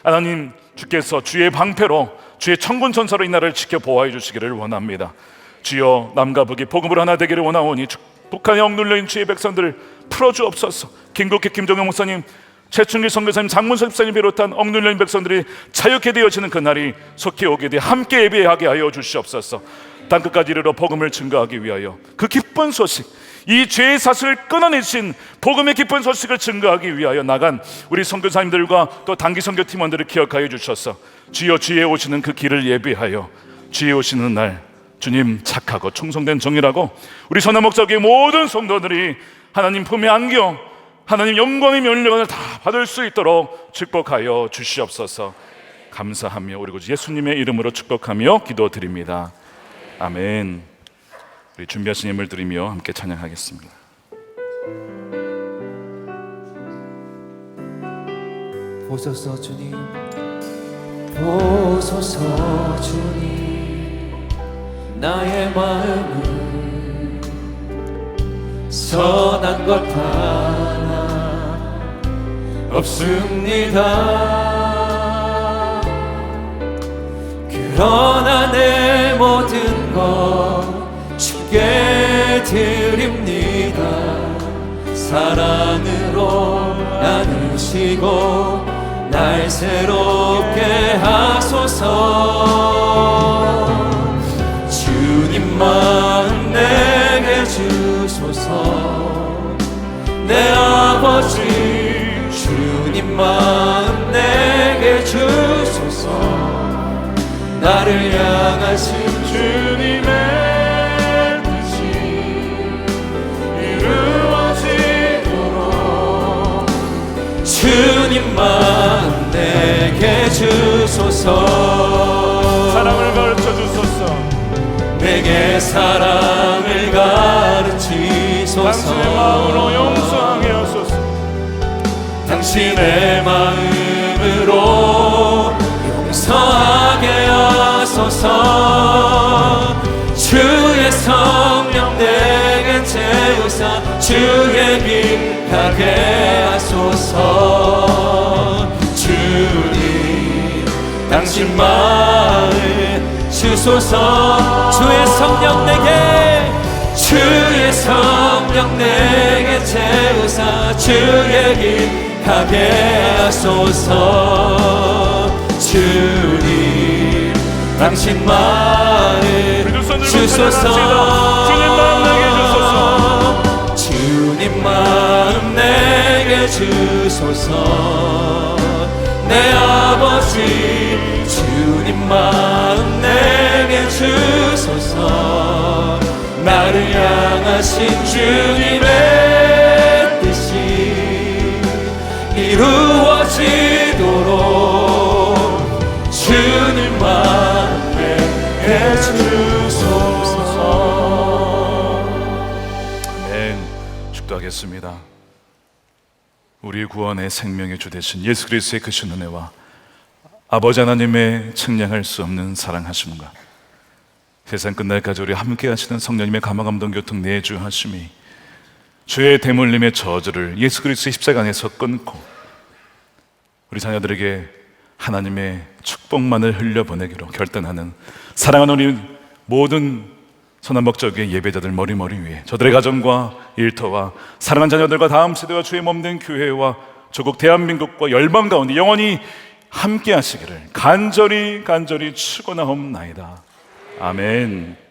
하나님 주께서 주의 방패로, 주의 천군 천사로 이 나라를 지켜 보호해 주시기를 원합니다. 주여, 남과 북이 복음으로 하나 되기를 원하오니 북한에 억눌려있는 주의 백성들을 풀어주옵소서. 김국희 김종영 목사님, 최충길 선교사님, 장문석 집사님 비롯한 억눌려있는 백성들이 자유케 되어지는 그날이 속히 오게 돼 함께 예배하게 하여 주시옵소서. 땅끝까지 이르러 복음을 증거하기 위하여 그 기쁜 소식, 이 죄의 사슬을 끊어내신 복음의 기쁜 소식을 증거하기 위하여 나간 우리 선교사님들과 또 단기 선교 팀원들을 기억하여 주셔서 주여, 주의 오시는 그 길을 예비하여 주의 오시는 날 주님 착하고 충성된 정의라고 우리 선화목적의 모든 성도들이 하나님 품에 안겨 하나님 영광의 면류관을 다 받을 수 있도록 축복하여 주시옵소서. 감사하며 우리 구주 예수님의 이름으로 축복하며 기도드립니다. 아멘. 우리 준비하신 예물 드리며 함께 찬양하겠습니다. 보소서 주님, 보소서 주님, 나의 마음은 선한 것 하나 없습니다. 그러나 내 모든 것 주께 드립니다. 사랑으로 나누시고 날 새롭게 하소서. 주님 마음 내게 주소서. 내 아버지 주님 마음 내게 주소서. 나를 향하신 주님의 주님만 내게 주소서. 사랑을 가르쳐 주소서. 내게 사랑을 가르치소서. 당신의 마음으로 용서하게 하소서. 당신의 마음으로 용서하게 하소서. 주의 성령 내게 채우사 주의 길 가게 하소서. 주님 당신 마음 주소서. 주의 성령 내게, 주의 성령 내게 채우사 주의 길 가게 하소서. 주님 당신 마음 주소서. 주님 마음 내게 주소서. 주님 마음 내게 주소서. 내 아버지 주님 마음 내게 주소서. 나를 향하신 주님의 뜻이 이루어지도록 주님 마음 내게 주소서. 아멘. 축도하겠습니다. 우리 구원의 생명의 주 되신 예수 그리스도의 크신 은혜와 아버지 하나님의 측량할 수 없는 사랑하심과 세상 끝날까지 우리 함께 하시는 성령님의 감화감동 교통 내주하심이 죄의 대물림의 저주를 예수 그리스도의 십자가 안에서 끊고 우리 자녀들에게 하나님의 축복만을 흘려보내기로 결단하는 사랑하는 우리 모든 선한목적의 예배자들 머리머리 위에 저들의 가정과 일터와 사랑하는 자녀들과 다음 세대와 주의 몸된 교회와 조국 대한민국과 열방 가운데 영원히 함께 하시기를 간절히 축원하옵나이다. 아멘.